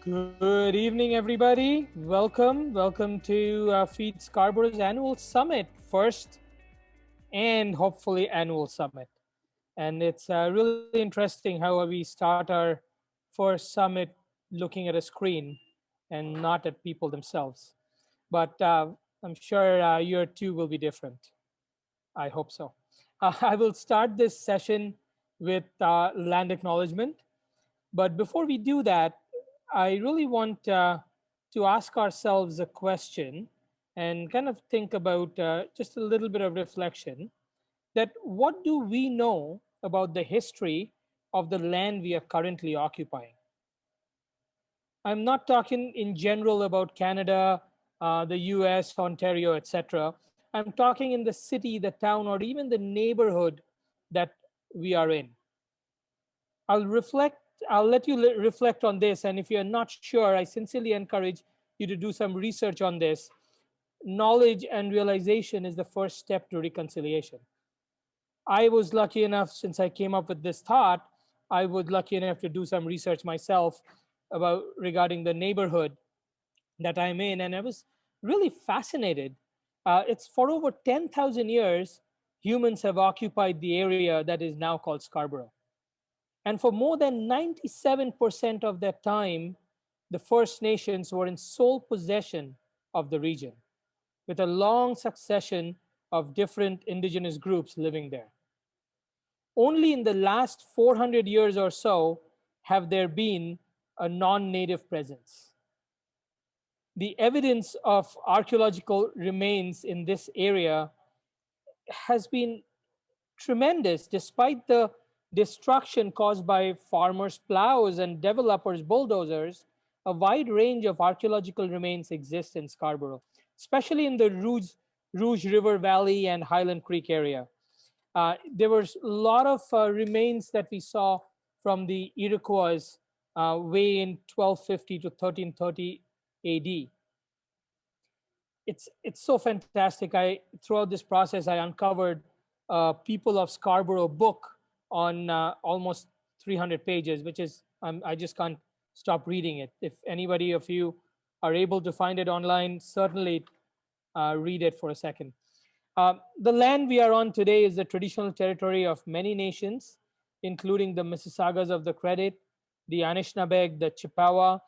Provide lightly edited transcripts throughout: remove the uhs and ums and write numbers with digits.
Good evening, everybody. Welcome to Feed Scarborough's annual summit, first and hopefully annual summit. And it's really interesting how we start our first summit looking at a screen and not at people themselves. But I'm sure year two will be different. I hope so. I will start this session with land acknowledgement. But before we do that, I really want to ask ourselves a question and kind of think about just a little bit of reflection that what do we know about the history of the land we are currently occupying? I'm not talking in general about Canada, the US, Ontario, etc. I'm talking in the city, the town, or even the neighborhood that we are in. I'll reflect. I'll let you reflect on this. And if you're not sure, I sincerely encourage you to do some research on this. Knowledge and realization is the first step to reconciliation. I was lucky enough, since I came up with this thought, I was lucky enough to do some research myself about regarding the neighborhood that I'm in, and I was really fascinated. It's for over 10,000 years, humans have occupied the area that is now called Scarborough. And for more than 97% of that time, the First Nations were in sole possession of the region, with a long succession of different indigenous groups living there. Only in the last 400 years or so have there been a non-native presence. The evidence of archaeological remains in this area has been tremendous despite the destruction caused by farmers' plows and developers' bulldozers. A wide range of archaeological remains exist in Scarborough, especially in the Rouge River Valley and Highland Creek area. There was a lot of remains that we saw from the Iroquois way in 1250 to 1330 AD. It's so fantastic. Throughout this process, I uncovered People of Scarborough book on almost 300 pages, which is I just can't stop reading it. If anybody of you are able to find it online, certainly read it for a second. The land we are on today is the traditional territory of many nations, including the Mississaugas of the Credit, the Anishinaabeg, the Chippewa,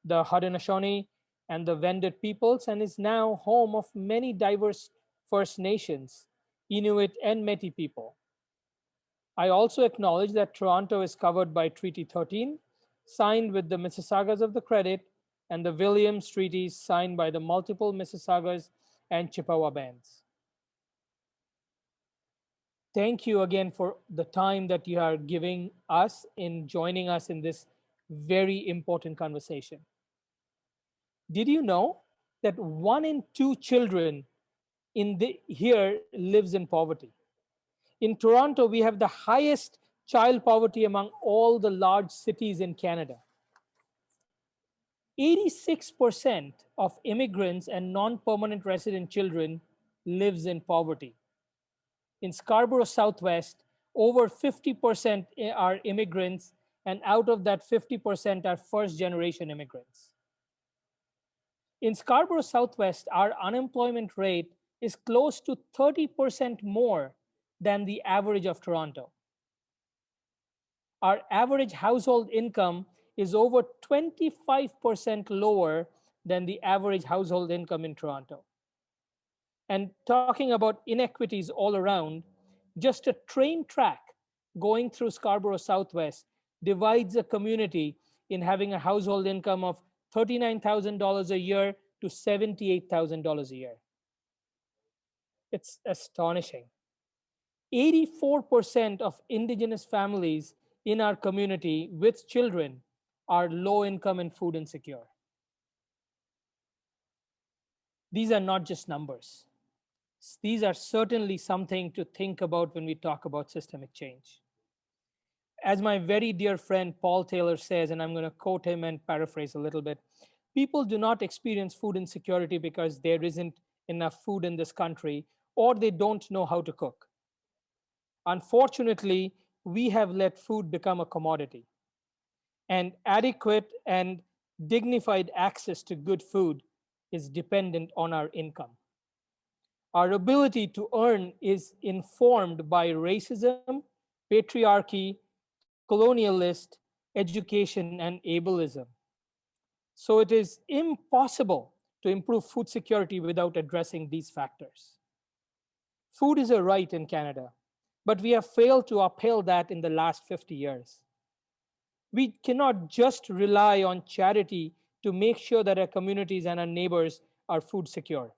the Haudenosaunee, and the Wendat peoples, and is now home of many diverse First Nations, Inuit, and Métis people. I also acknowledge that Toronto is covered by Treaty 13, signed with the Mississaugas of the Credit, and the Williams Treaties signed by the multiple Mississaugas and Chippewa bands. Thank you again for the time that you are giving us in joining us in this very important conversation. Did you know that 1 in 2 children here lives in poverty? In Toronto, we have the highest child poverty among all the large cities in Canada. 86% of immigrants and non-permanent resident children lives in poverty. In Scarborough Southwest, over 50% are immigrants, and out of that 50% are first-generation immigrants. In Scarborough Southwest, our unemployment rate is close to 30% more than the average of Toronto. Our average household income is over 25% lower than the average household income in Toronto. And talking about inequities all around, just a train track going through Scarborough Southwest divides a community in having a household income of $39,000 a year to $78,000 a year. It's astonishing. 84% of Indigenous families in our community with children are low income and food insecure. These are not just numbers. These are certainly something to think about when we talk about systemic change. As my very dear friend Paul Taylor says, and I'm going to quote him and paraphrase a little bit, people do not experience food insecurity because there isn't enough food in this country or they don't know how to cook. Unfortunately, we have let food become a commodity. And adequate and dignified access to good food is dependent on our income. Our ability to earn is informed by racism, patriarchy, colonialist, education, and ableism. So it is impossible to improve food security without addressing these factors. Food is a right in Canada, but we have failed to uphold that in the last 50 years. We cannot just rely on charity to make sure that our communities and our neighbors are food secure.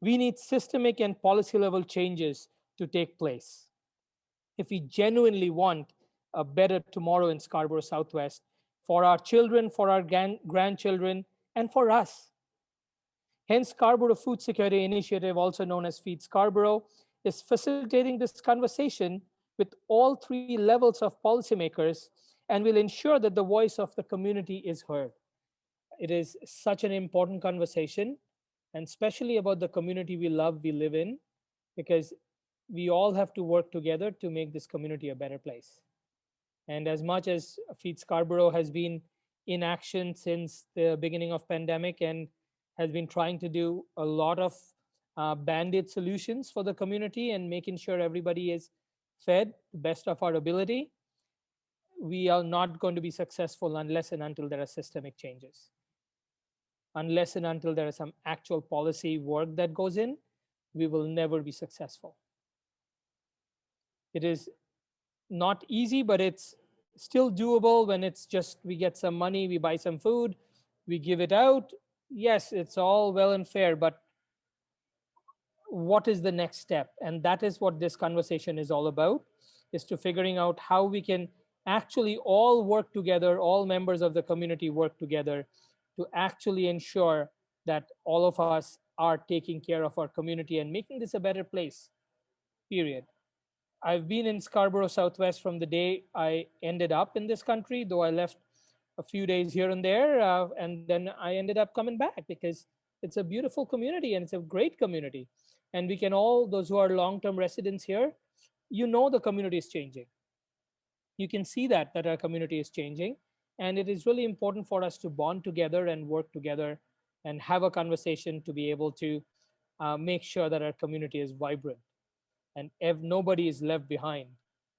We need systemic and policy level changes to take place. If we genuinely want a better tomorrow in Scarborough Southwest for our children, for our grandchildren, and for us. Hence, Scarborough Food Security Initiative, also known as Feed Scarborough, is facilitating this conversation with all three levels of policymakers and will ensure that the voice of the community is heard. It is such an important conversation, and especially about the community we love, we live in, because we all have to work together to make this community a better place. And as much as Feed Scarborough has been in action since the beginning of pandemic and has been trying to do a lot of band-aid solutions for the community and making sure everybody is fed to best of our ability, we are not going to be successful unless and until there are systemic changes. Unless and until there is some actual policy work that goes in, we will never be successful. It is not easy, but it's still doable when it's just we get some money, we buy some food, we give it out. Yes, it's all well and fair, but what is the next step? And that is what this conversation is all about, is to figuring out how we can actually all work together, all members of the community work together to actually ensure that all of us are taking care of our community and making this a better place, period. I've been in Scarborough Southwest from the day I ended up in this country, though I left a few days here and there, and then I ended up coming back because it's a beautiful community and it's a great community. And we can all, those who are long-term residents here, you know the community is changing. You can see that our community is changing. And it is really important for us to bond together and work together and have a conversation to be able to make sure that our community is vibrant and nobody is left behind.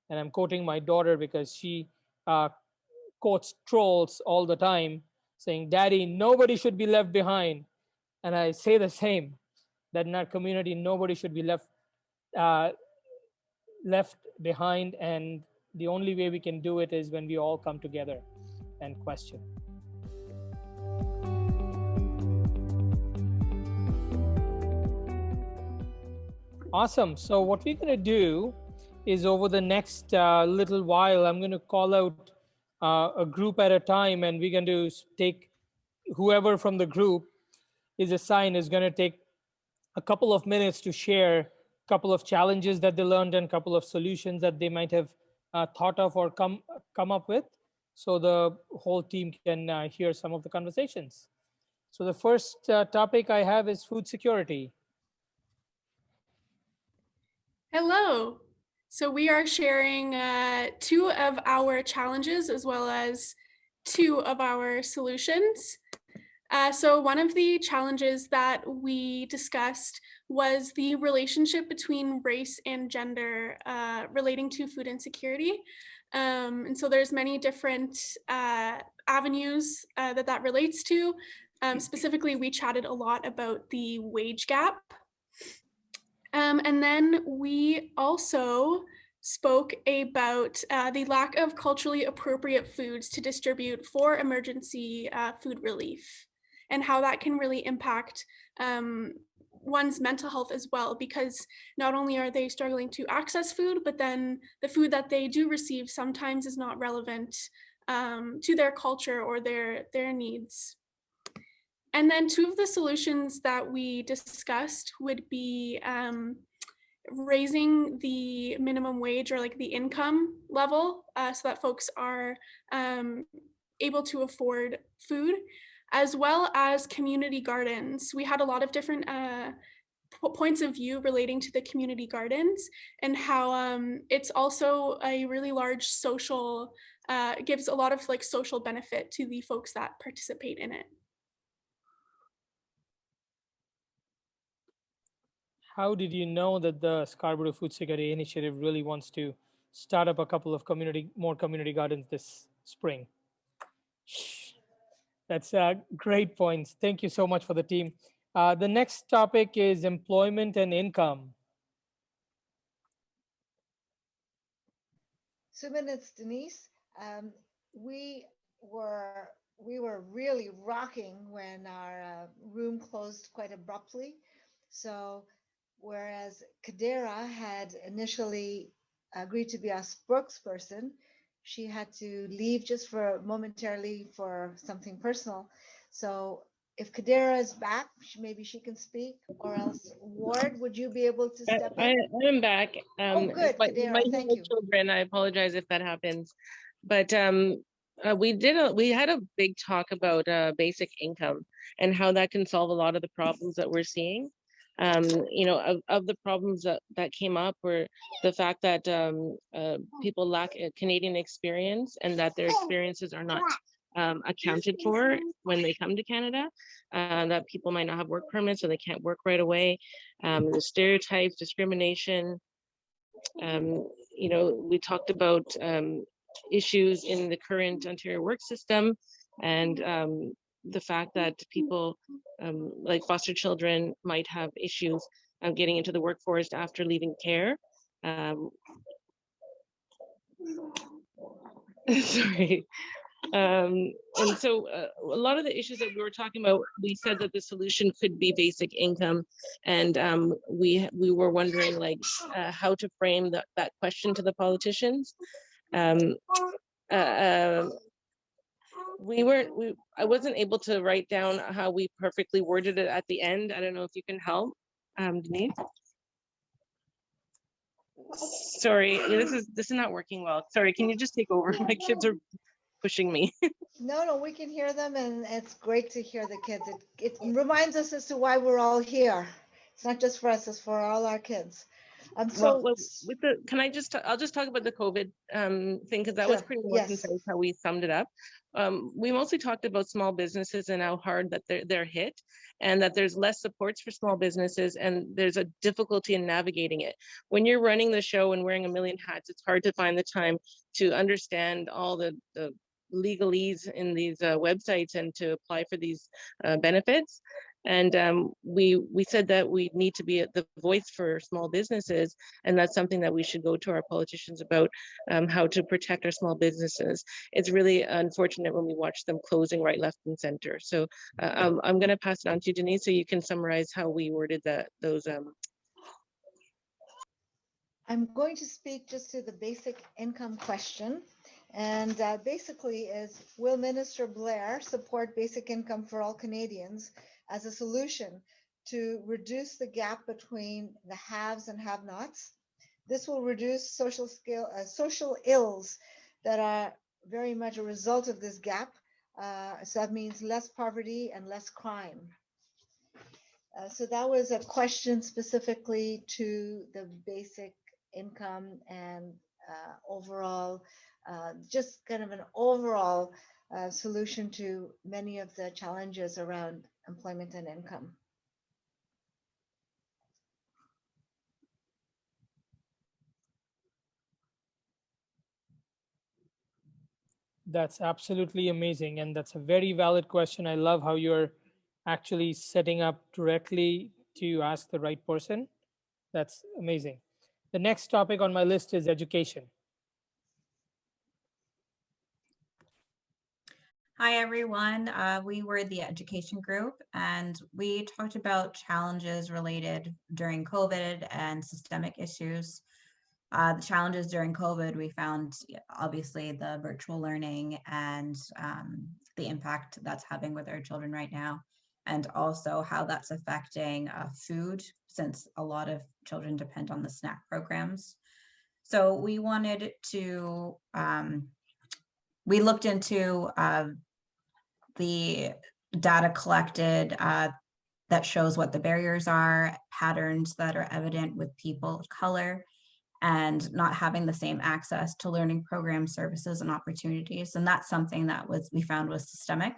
And I'm quoting my daughter because she quotes trolls all the time, saying, "Daddy, nobody should be left behind." And I say the same, that in our community, nobody should be uh, left behind. And the only way we can do it is when we all come together and question. Awesome. So what we're going to do is over the next little while, I'm going to call out a group at a time, and we're going to take whoever from the group is assigned is going to take a couple of minutes to share a couple of challenges that they learned and a couple of solutions that they might have thought of or come up with, so the whole team can hear some of the conversations. So the first topic I have is food security. Hello. So we are sharing two of our challenges as well as two of our solutions. So one of the challenges that we discussed was the relationship between race and gender relating to food insecurity. And so there's many different avenues that relates to. Specifically, we chatted a lot about the wage gap. And then we also spoke about the lack of culturally appropriate foods to distribute for emergency food relief, and how that can really impact one's mental health as well, because not only are they struggling to access food, but then the food that they do receive sometimes is not relevant to their culture or their needs. And then two of the solutions that we discussed would be raising the minimum wage, or like the income level, so that folks are able to afford food, as well as community gardens. We had a lot of different points of view relating to the community gardens and how it's also a really large social, gives a lot of like social benefit to the folks that participate in it. How did you know that the Scarborough Food Security Initiative really wants to start up a couple of more community gardens this spring? That's great points. Thank you so much for the team. The next topic is employment and income. Suman, it's Denise. We were really rocking when our room closed quite abruptly. So whereas Kadera had initially agreed to be our spokesperson, she had to leave just for momentarily for something personal. So if Kadera is back, maybe she can speak, or else Ward, would you be able to step in? I'm back. Oh, good, Kadera, thank you. Children, I apologize if that happens, but we had a big talk about basic income and how that can solve a lot of the problems that we're seeing. You know, of the problems that came up were the fact that people lack a Canadian experience and that their experiences are not accounted for when they come to Canada, that people might not have work permits or they can't work right away, the stereotypes, discrimination. You know, we talked about issues in the current Ontario work system and the fact that people like foster children might have issues getting into the workforce after leaving care. Sorry. And so a lot of the issues that we were talking about, we said that the solution could be basic income, and we were wondering like how to frame that question to the politicians. I wasn't able to write down how we perfectly worded it at the end. I don't know if you can help, Denise. Sorry, this is not working well. Sorry, can you just take over? My kids are pushing me. No, we can hear them, and it's great to hear the kids. It reminds us as to why we're all here. It's not just for us; it's for all our kids. Well, with the, I'll just talk about the COVID thing, because that was pretty more concise how we summed it up. We mostly talked about small businesses and how hard that they're hit, and that there's less supports for small businesses, and there's a difficulty in navigating it. When you're running the show and wearing a million hats, it's hard to find the time to understand all the legalese in these websites and to apply for these benefits. And we said that we need to be the voice for small businesses, and that's something that we should go to our politicians about, how to protect our small businesses. It's really unfortunate when we watch them closing right, left, and center. So I'm going to pass it on to Denise so you can summarize how we worded those. I'm going to speak just to the basic income question. And basically is, will Minister Blair support basic income for all Canadians as a solution to reduce the gap between the haves and have-nots? This will reduce social ills that are very much a result of this gap. So that means less poverty and less crime. So that was a question specifically to the basic income and overall, just kind of an overall solution to many of the challenges around employment and income. That's absolutely amazing, and that's a very valid question. I love how you're actually setting up directly to ask the right person. That's amazing. The next topic on my list is education. Hi, everyone. We were the education group, and we talked about challenges related during COVID and systemic issues. The challenges during COVID, we found obviously the virtual learning and the impact that's having with our children right now, and also how that's affecting food, since a lot of children depend on the snack programs. So we wanted to, we looked into the data collected that shows what the barriers are, patterns that are evident with people of color, and not having the same access to learning programs, services, and opportunities. And that's something that we found was systemic.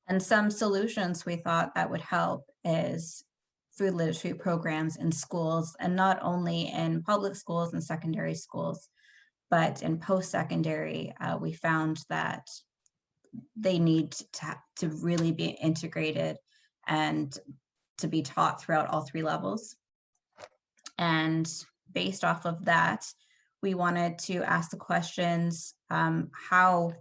And some solutions we thought that would help is food literacy programs in schools, and not only in public schools and secondary schools, but in post-secondary. We found that they need to really be integrated and to be taught throughout all 3 levels. And based off of that, we wanted to ask the questions, how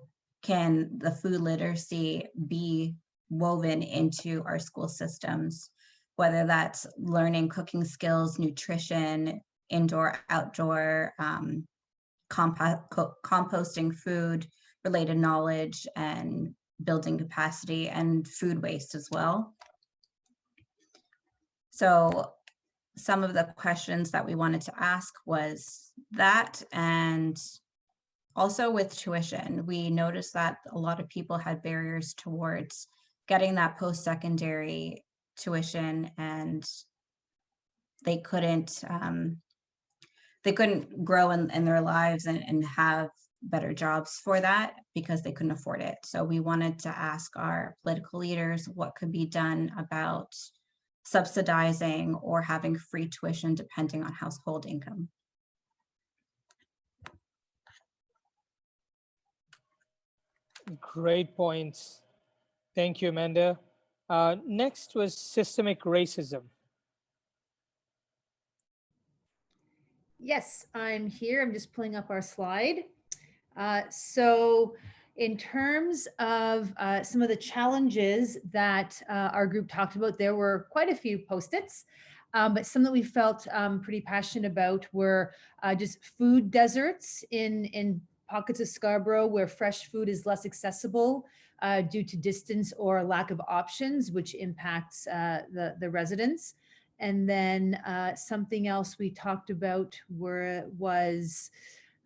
can the food literacy be woven into our school systems, whether that's learning cooking skills, nutrition, indoor, outdoor, composting food related knowledge, and building capacity, and food waste as well. So some of the questions that we wanted to ask was that, and also with tuition, we noticed that a lot of people had barriers towards getting that post-secondary tuition, and they couldn't grow in their lives and have better jobs for that because they couldn't afford it. So we wanted to ask our political leaders what could be done about subsidizing or having free tuition depending on household income. Great points. Thank you, Amanda. Next was systemic racism. Yes, I'm here. I'm just pulling up our slide. So in terms of some of the challenges that our group talked about, there were quite a few post-its, but some that we felt pretty passionate about were just food deserts in pockets of Scarborough where fresh food is less accessible due to distance or lack of options, which impacts the residents. And then something else we talked about was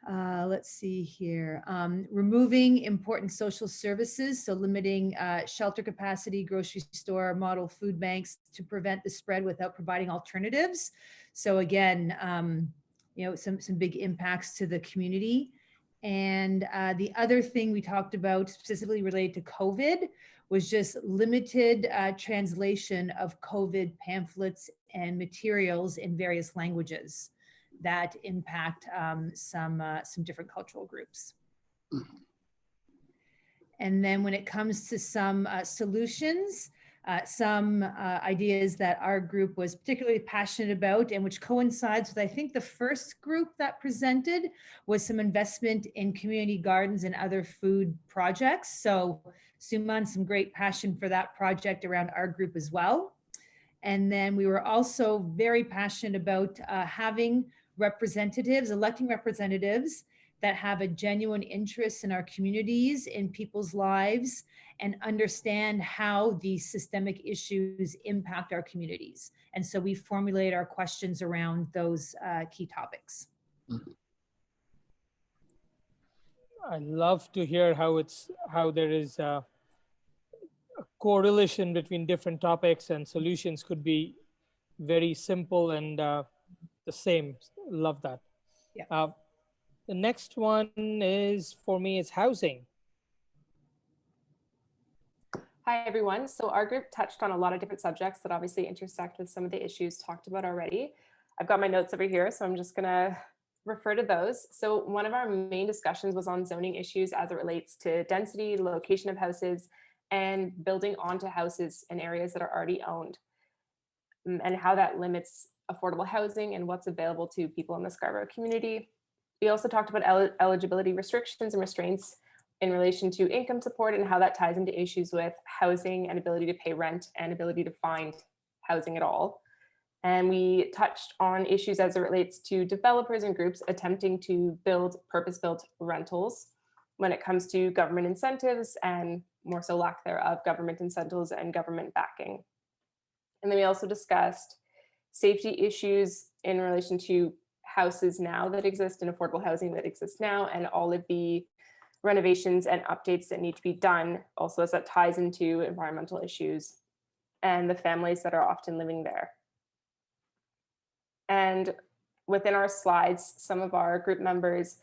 let's see here, removing important social services, so limiting shelter capacity, grocery store, model food banks to prevent the spread without providing alternatives. So again, you know, some big impacts to the community. And the other thing we talked about specifically related to COVID was just limited translation of COVID pamphlets and materials in various languages that impact some different cultural groups. And then when it comes to some solutions, some ideas that our group was particularly passionate about, and which coincides with, I think, the first group that presented, was some investment in community gardens and other food projects. So Suman, some great passion for that project around our group as well. And then we were also very passionate about having representatives, electing representatives that have a genuine interest in our communities, in people's lives, and understand how these systemic issues impact our communities. And so we formulate our questions around those key topics. I love to hear how there is a correlation between different topics, and solutions could be very simple and the same. Love that. Yeah. The next one is, for me, is housing. Hi, everyone. So our group touched on a lot of different subjects that obviously intersect with some of the issues talked about already. I've got my notes over here, so I'm just going to refer to those. So one of our main discussions was on zoning issues as it relates to density, location of houses, and building onto houses in areas that are already owned, and how that limits affordable housing and what's available to people in the Scarborough community. We also talked about eligibility restrictions and restraints in relation to income support, and how that ties into issues with housing and ability to pay rent and ability to find housing at all. And we touched on issues as it relates to developers and groups attempting to build purpose-built rentals when it comes to government incentives, and more so lack thereof government incentives and government backing. And then we also discussed safety issues in relation to houses now that exist and affordable housing that exists now, and all of the renovations and updates that need to be done, also as that ties into environmental issues and the families that are often living there. And within our slides, some of our group members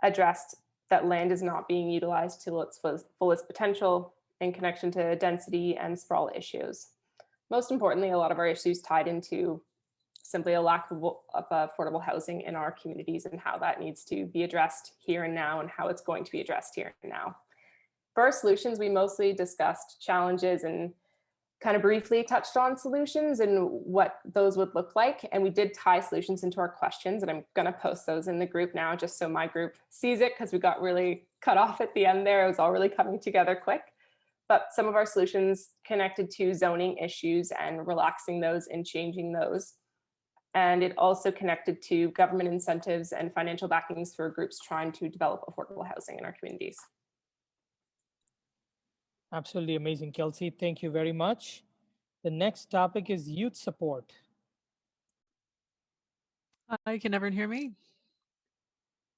addressed that land is not being utilized to its fullest potential in connection to density and sprawl issues. Most importantly, a lot of our issues tied into simply a lack of affordable housing in our communities and how that needs to be addressed here and now and how it's going to be addressed here and now. For our solutions, we mostly discussed challenges and kind of briefly touched on solutions and what those would look like. And we did tie solutions into our questions, and I'm going to post those in the group now just so my group sees it, because we got really cut off at the end there. It was all really coming together quick. But some of our solutions connected to zoning issues and relaxing those and changing those. And it also connected to government incentives and financial backings for groups trying to develop affordable housing in our communities. Absolutely amazing, Kelsey. Thank you very much. The next topic is youth support. Hi, can everyone hear me?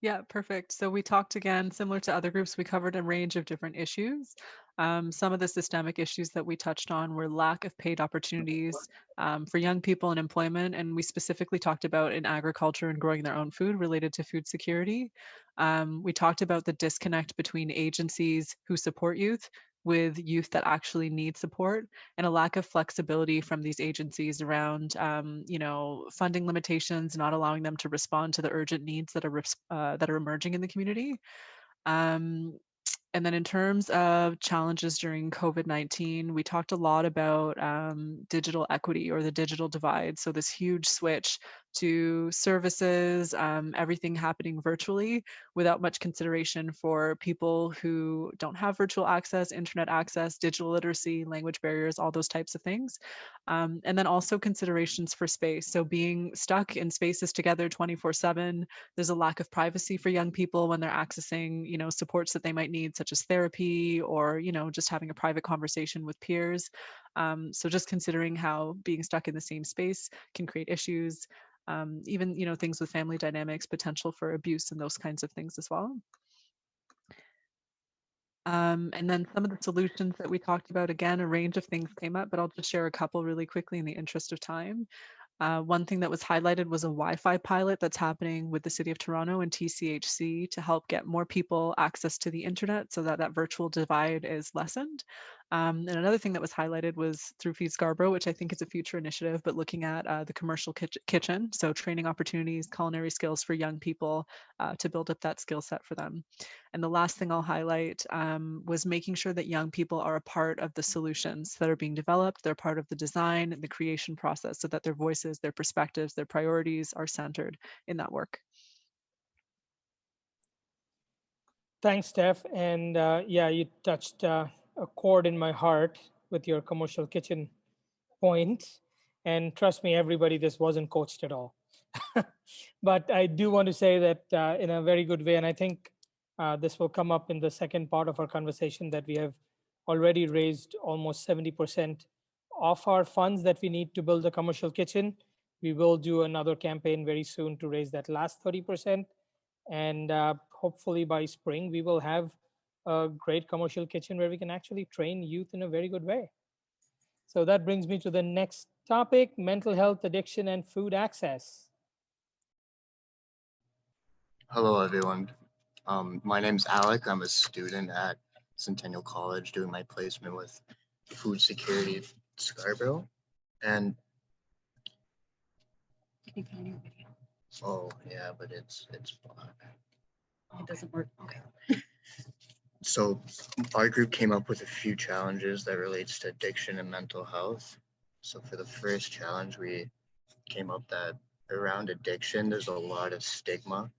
Yeah, perfect. So we talked again, similar to other groups, we covered a range of different issues. Some of the systemic issues that we touched on were lack of paid opportunities for young people in employment, and we specifically talked about in agriculture and growing their own food related to food security. We talked about the disconnect between agencies who support youth with youth that actually need support, and a lack of flexibility from these agencies around, funding limitations, not allowing them to respond to the urgent needs that are emerging in the community. And then in terms of challenges during COVID-19, we talked a lot about digital equity or the digital divide. So this huge switch to services, everything happening virtually without much consideration for people who don't have virtual access, internet access, digital literacy, language barriers, all those types of things. And then also considerations for space. So being stuck in spaces together 24/7, there's a lack of privacy for young people when they're accessing, supports that they might need, such as therapy or, just having a private conversation with peers. So just considering how being stuck in the same space can create issues, even, things with family dynamics, potential for abuse and those kinds of things as well. And then some of the solutions that we talked about, again, a range of things came up, but I'll just share a couple really quickly in the interest of time. One thing that was highlighted was a Wi-Fi pilot that's happening with the City of Toronto and TCHC to help get more people access to the internet so that that virtual divide is lessened. And another thing that was highlighted was through Feed Scarborough, which I think is a future initiative, but looking at the commercial kitchen, so training opportunities, culinary skills for young people to build up that skill set for them. And the last thing I'll highlight was making sure that young people are a part of the solutions that are being developed. They're part of the design and the creation process so that their voices, their perspectives, their priorities are centered in that work. Thanks, Steph. And yeah, you touched a chord in my heart with your commercial kitchen point. And trust me, everybody, this wasn't coached at all. But I do want to say that in a very good way, and I think this will come up in the second part of our conversation, that we have already raised almost 70% of our funds that we need to build a commercial kitchen. We will do another campaign very soon to raise that last 30%. And hopefully by spring, we will have a great commercial kitchen where we can actually train youth in a very good way. So that brings me to the next topic, mental health, addiction, and food access. Hello, everyone. My name's Alec. I'm a student at Centennial College doing my placement with food security Scarborough. And oh yeah, but it's black. It doesn't work. Okay. So our group came up with a few challenges that relates to addiction and mental health. So for the first challenge, we came up that around addiction, there's a lot of stigma.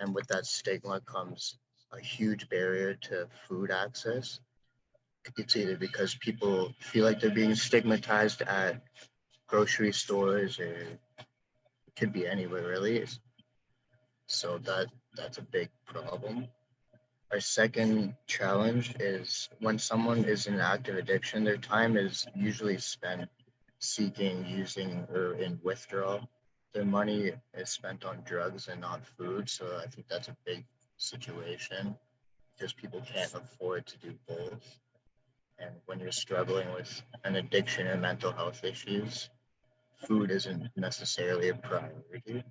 And with that stigma comes a huge barrier to food access. It's either because people feel like they're being stigmatized at grocery stores, or it could be anywhere really. So that's a big problem. Our second challenge is when someone is in active addiction, their time is usually spent seeking, using, or in withdrawal. Their money is spent on drugs and not food. So I think that's a big situation because people can't afford to do both. And when you're struggling with an addiction or mental health issues, food isn't necessarily a priority.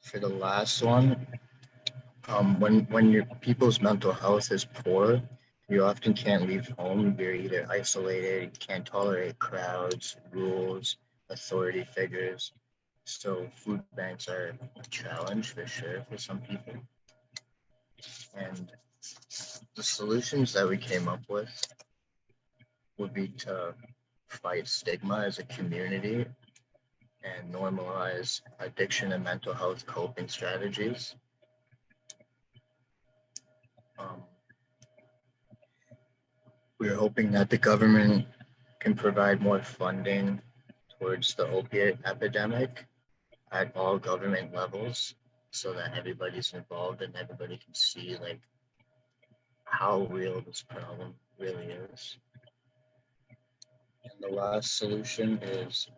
For the last one, when your people's mental health is poor, you often can't leave home. You're either isolated, you can't tolerate crowds, rules, authority figures. So food banks are a challenge for sure for some people. And the solutions that we came up with would be to fight stigma as a community and normalize addiction and mental health coping strategies. We're hoping that the government can provide more funding towards the opiate epidemic at all government levels so that everybody's involved and everybody can see like how real this problem really is. And the last solution is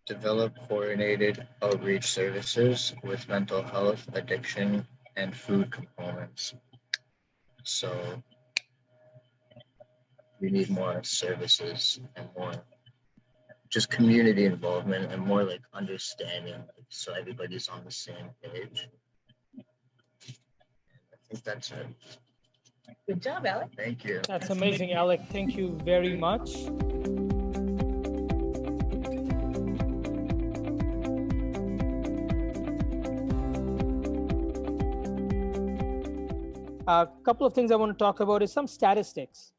develop coordinated outreach services with mental health, addiction, and food components. So we need more services and more just community involvement and more like understanding, like, so everybody's on the same page. I think that's it. Good job, Alec. Thank you. That's amazing, Alec. Thank you very much. A couple of things I want to talk about is some statistics.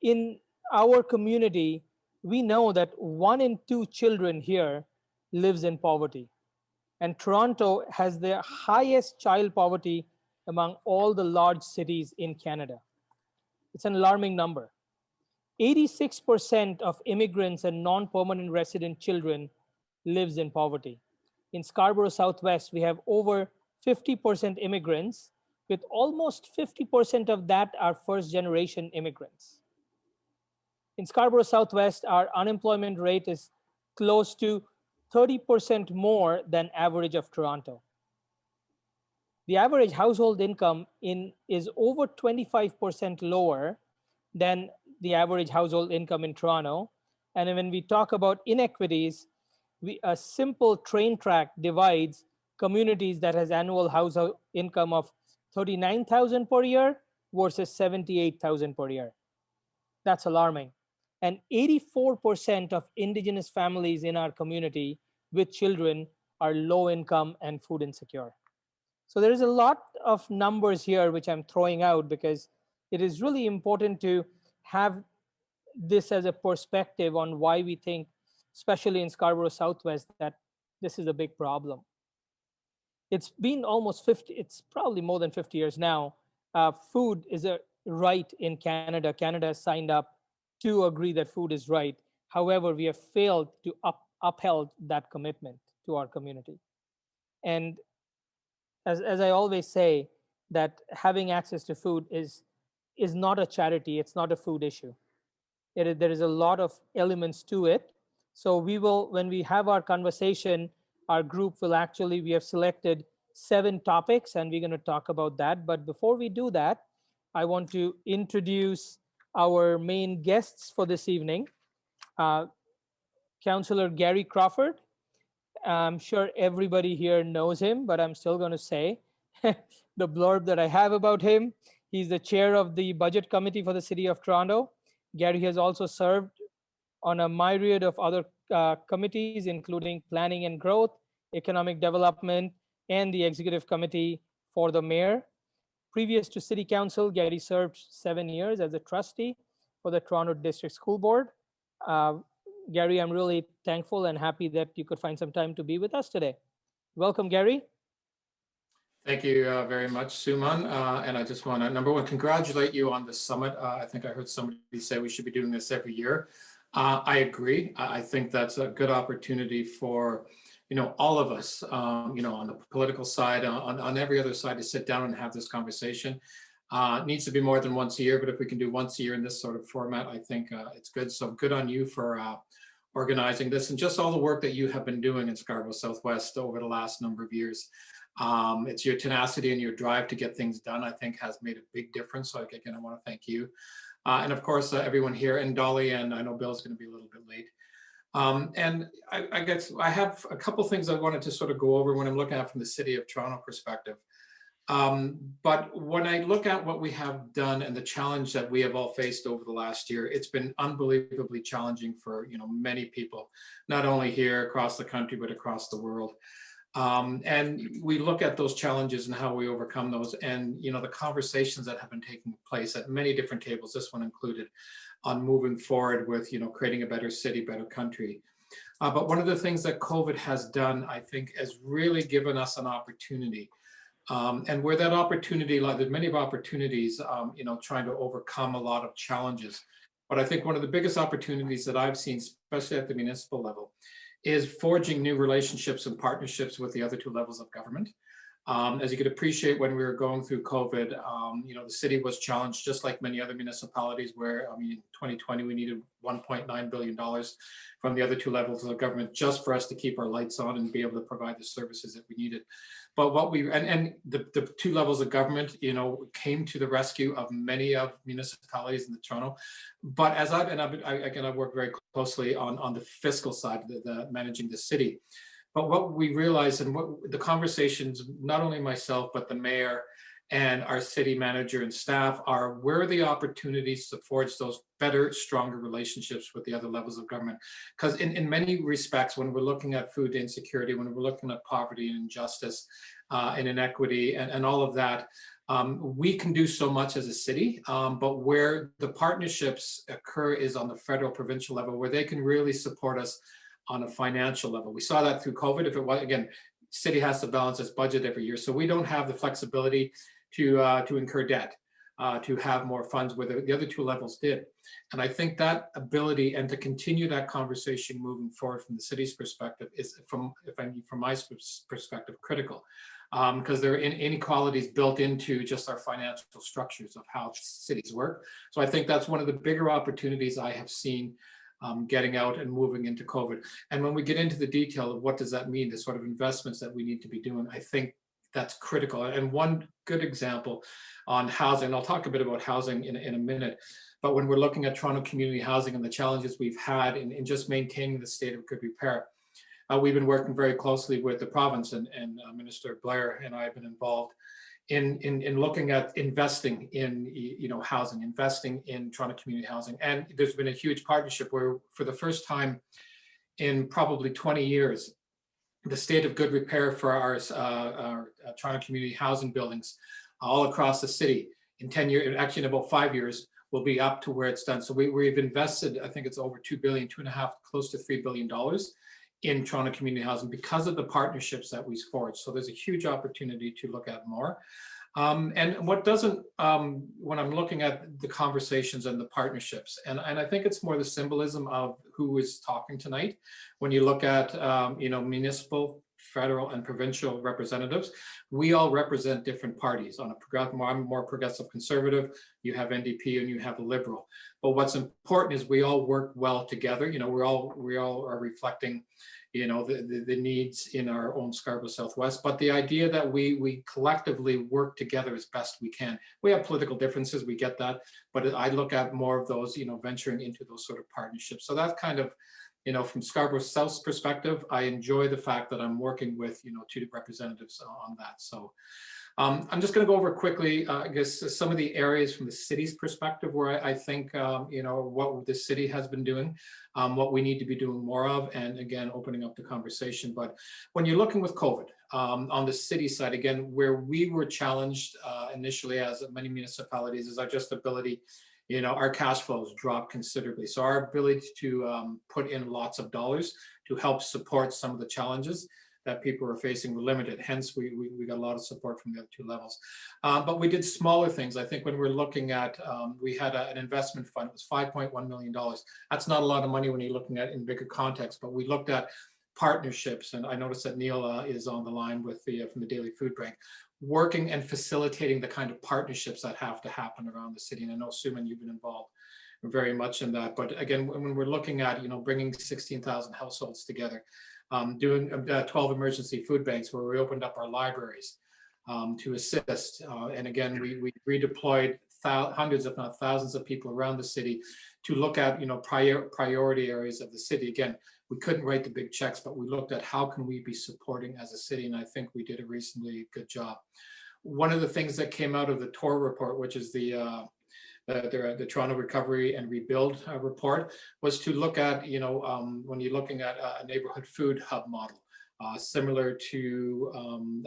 In our community, we know that 1 in 2 children here lives in poverty. And Toronto has the highest child poverty among all the large cities in Canada. It's an alarming number. 86% of immigrants and non-permanent resident children lives in poverty. In Scarborough Southwest, we have over 50% immigrants, with almost 50% of that are first-generation immigrants. In Scarborough Southwest, our unemployment rate is close to 30% more than average of Toronto. The average household income is over 25% lower than the average household income in Toronto. And when we talk about inequities, a simple train track divides communities that has annual household income of $39,000 per year versus $78,000 per year. That's alarming. And 84% of Indigenous families in our community with children are low income and food insecure. So there is a lot of numbers here which I'm throwing out because it is really important to have this as a perspective on why we think, especially in Scarborough Southwest, that this is a big problem. It's been almost 50, it's probably more than 50 years now. Food is a right in Canada. Canada has signed up to agree that food is right. However, we have failed to upheld that commitment to our community. And as I always say, that having access to food is not a charity, it's not a food issue. There is a lot of elements to it. So we will, when we have our conversation, our group will actually, we have selected 7 topics and we're going to talk about that. But before we do that, I want to introduce our main guests for this evening. Councillor Gary Crawford. I'm sure everybody here knows him, but I'm still going to say the blurb that I have about him. He's the chair of the Budget Committee for the City of Toronto. Gary has also served on a myriad of other committees, including Planning and Growth, Economic Development, and the Executive Committee for the Mayor. Previous to City Council, Gary served 7 years as a trustee for the Toronto District School Board. Gary, I'm really thankful and happy that you could find some time to be with us today. Welcome, Gary. Thank you very much, Suman. And I just want to, number one, congratulate you on the summit. I think I heard somebody say we should be doing this every year. I agree. I think that's a good opportunity for, all of us, on the political side, on every other side, to sit down and have this conversation. It needs to be more than once a year, but if we can do once a year in this sort of format, I think it's good. So good on you for organizing this and just all the work that you have been doing in Scarborough Southwest over the last number of years. It's your tenacity and your drive to get things done, I think, has made a big difference. So again, I want to thank you. and of course, everyone here, and Dolly, and I know Bill's going to be a little bit late. And I guess I have a couple things I wanted to sort of go over when I'm looking at from the City of Toronto perspective. But when I look at what we have done and the challenge that we have all faced over the last year, it's been unbelievably challenging for many people, not only here across the country, but across the world. And we look at those challenges and how we overcome those, and the conversations that have been taking place at many different tables, this one included, on moving forward with creating a better city, better country. But one of the things that COVID has done, I think, has really given us an opportunity. And where that opportunity, like there's many opportunities, trying to overcome a lot of challenges. But I think one of the biggest opportunities that I've seen, especially at the municipal level, is forging new relationships and partnerships with the other two levels of government. As you could appreciate, when we were going through COVID, the city was challenged just like many other municipalities where, in 2020, we needed $1.9 billion from the other two levels of government just for us to keep our lights on and be able to provide the services that we needed. But what we, and the two levels of government, came to the rescue of many of municipalities in the Toronto. But as I've worked very closely on the fiscal side, the managing the city. But what we realized, and what the conversations, not only myself, but the mayor and our city manager and staff, are where are the opportunities to forge those better, stronger relationships with the other levels of government. Because in many respects, when we're looking at food insecurity, when we're looking at poverty and injustice and inequity and all of that, we can do so much as a city, but where the partnerships occur is on the federal, provincial level, where they can really support us on a financial level. We saw that through COVID. If it was, again, city has to balance its budget every year, so we don't have the flexibility to incur debt, to have more funds where the other two levels did. And I think that ability and to continue that conversation moving forward from the city's perspective is, from my perspective, critical, because there are inequalities built into just our financial structures of how cities work. So I think that's one of the bigger opportunities I have seen getting out and moving into COVID. And when we get into the detail of what does that mean, the sort of investments that we need to be doing, I think that's critical. And one good example on housing, I'll talk a bit about housing in a minute, but when we're looking at Toronto community housing and the challenges we've had in just maintaining the state of good repair, we've been working very closely with the province, and Minister Blair and I have been involved in looking at investing in housing, investing in Toronto community housing. And there's been a huge partnership where, for the first time in probably 20 years, the state of good repair for our Toronto community housing buildings all across the city in 10 years, actually in about 5 years, will be up to where it's done. So we've invested, I think it's over $2 billion, $2.5, close to $3 billion in Toronto community housing because of the partnerships that we forged. So there's a huge opportunity to look at more. And what doesn't, when I'm looking at the conversations and the partnerships, and I think it's more the symbolism of who is talking tonight. When you look at, municipal, federal, and provincial representatives, we all represent different parties. On I'm more progressive conservative, you have NDP and you have Liberal. But what's important is we all work well together. We all are reflecting the needs in our own Scarborough Southwest, but the idea that we collectively work together as best we can. We have political differences, we get that, but I look at more of those, venturing into those sort of partnerships. So that's kind of, from Scarborough South's perspective, I enjoy the fact that I'm working with, two representatives on that. So I'm just going to go over quickly, I guess, some of the areas from the city's perspective where I think, what the city has been doing, what we need to be doing more of, and again, opening up the conversation. But when you're looking with COVID, on the city side, again, where we were challenged initially, as many municipalities, is our just ability, our cash flows dropped considerably. So our ability to put in lots of dollars to help support some of the challenges that people were facing were limited. Hence, we got a lot of support from the other two levels. But we did smaller things. I think when we're looking at, we had an investment fund, it was $5.1 million. That's not a lot of money when you're looking at in bigger context, but we looked at partnerships, and I noticed that Neil is on the line with from the Daily Food Bank, working and facilitating the kind of partnerships that have to happen around the city. And I know, Suman, you've been involved very much in that. But again, when we're looking at, bringing 16,000 households together, doing 12 emergency food banks where we opened up our libraries to assist. And again, we redeployed hundreds, if not thousands of people around the city to look at, priority areas of the city. Again, we couldn't write the big checks, but we looked at how can we be supporting as a city, and I think we did a reasonably good job. One of the things that came out of the TOR report, which is the Toronto Recovery and Rebuild report, was to look at, when you're looking at a neighborhood food hub model, similar to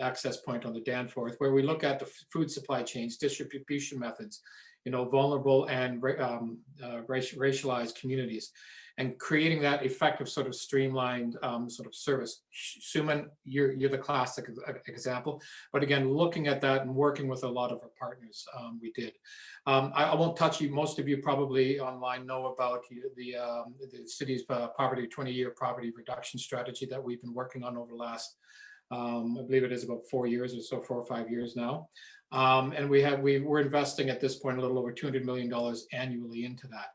Access Point on the Danforth, where we look at the food supply chains, distribution methods, vulnerable and racialized communities, and creating that effective sort of streamlined sort of service. Suman, you're the classic example, but again, looking at that and working with a lot of our partners, we did. I won't touch you. Most of you probably online know about the city's poverty 20-year poverty reduction strategy that we've been working on over the last, I believe it is about 4 years or so, 4 or 5 years now. And we're investing at this point a little over $200 million annually into that.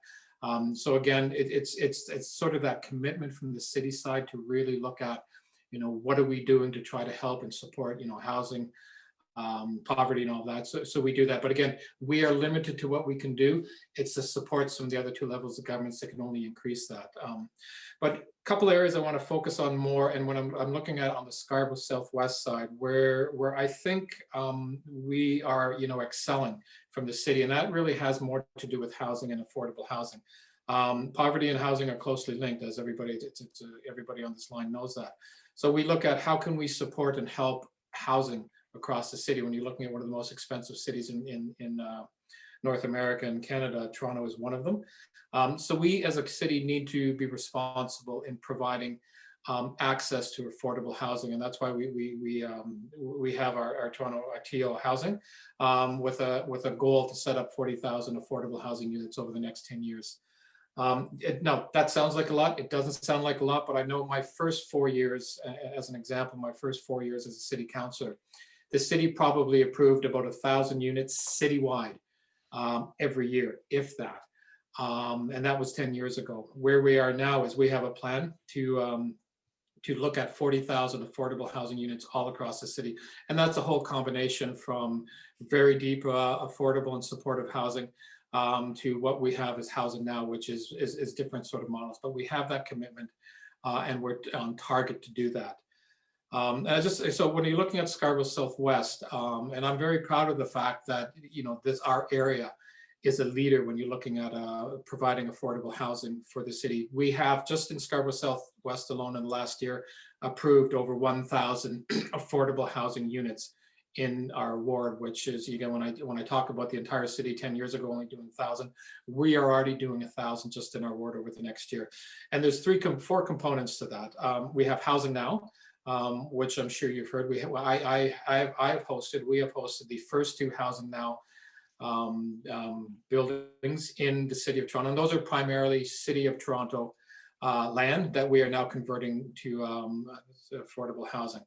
So again, it's sort of that commitment from the city side to really look at, what are we doing to try to help and support, housing, poverty and all that. So we do that. But again, we are limited to what we can do. It's the supports from the other two levels of governments that can only increase that. But a couple areas I want to focus on more, and when I'm looking at on the Scarborough Southwest side, where I think we are, excelling from the city, and that really has more to do with housing and affordable housing. Poverty and housing are closely linked, as everybody on this line knows that. So we look at how can we support and help housing across the city. When you're looking at one of the most expensive cities in North America and Canada, Toronto is one of them. So we as a city need to be responsible in providing access to affordable housing, and that's why we have our Toronto TO housing with a goal to set up 40,000 affordable housing units over the next 10 years. No, that sounds like a lot. It doesn't sound like a lot, but I know my first 4 years, as an example, my first 4 years as a city councillor, the city probably approved about 1,000 units citywide every year, if that. And that was 10 years ago. Where we are now is we have a plan to look at 40,000 affordable housing units all across the city. And that's a whole combination from very deep affordable and supportive housing to what we have as housing now, which is different sort of models. But we have that commitment and we're on target to do that. So when you're looking at Scarborough Southwest, and I'm very proud of the fact that, our area is a leader when you're looking at providing affordable housing for the city. We have just in Scarborough Southwest alone in the last year approved over 1,000 affordable housing units in our ward, which is, again, when I talk about the entire city 10 years ago only doing 1,000, we are already doing 1,000 just in our ward over the next year. And there's 4 components to that. We have Housing Now, which I'm sure you've heard. We have hosted the first 2 Housing Now buildings in the city of Toronto. And those are primarily City of Toronto land that we are now converting to affordable housing.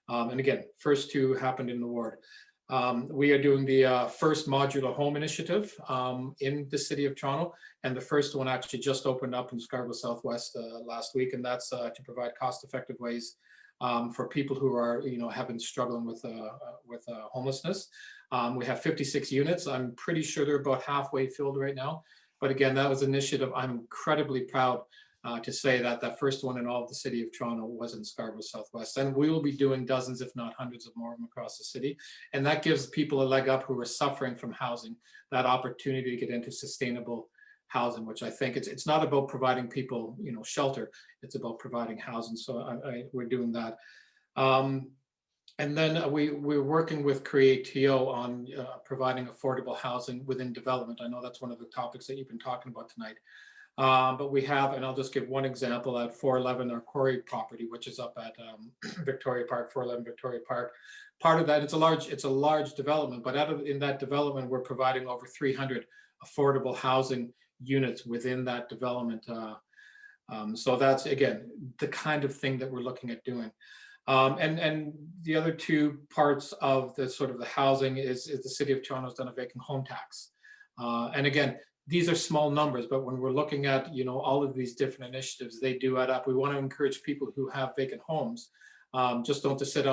And again, first 2 happened in the ward. We are doing the first modular home initiative in the city of Toronto. And the first one actually just opened up in Scarborough Southwest last week. And that's to provide cost-effective ways for people who are, have been struggling with homelessness. We have 56 units. I'm pretty sure they're about halfway filled right now. But again, that was an initiative. I'm incredibly proud to say that that first one in all of the city of Toronto was in Scarborough Southwest. And we will be doing dozens, if not hundreds of more of them across the city. And that gives people a leg up who are suffering from housing, that opportunity to get into sustainable housing, which I think it's not about providing people, shelter. It's about providing housing. So we're doing that. And then we're working with CreateTO on providing affordable housing within development. I know that's one of the topics that you've been talking about tonight. But we have, and I'll just give one example at 411, our quarry property, which is up at Victoria Park, 411 Victoria Park. Part of that, it's a large development, but in that development, we're providing over 300 affordable housing units within that development. So that's, again, the kind of thing that we're looking at doing. And the other 2 parts of the sort of the housing is the city of Toronto's done a vacant home tax. And again, these are small numbers, but when we're looking at, all of these different initiatives, they do add up. We want to encourage people who have vacant homes Just don't sit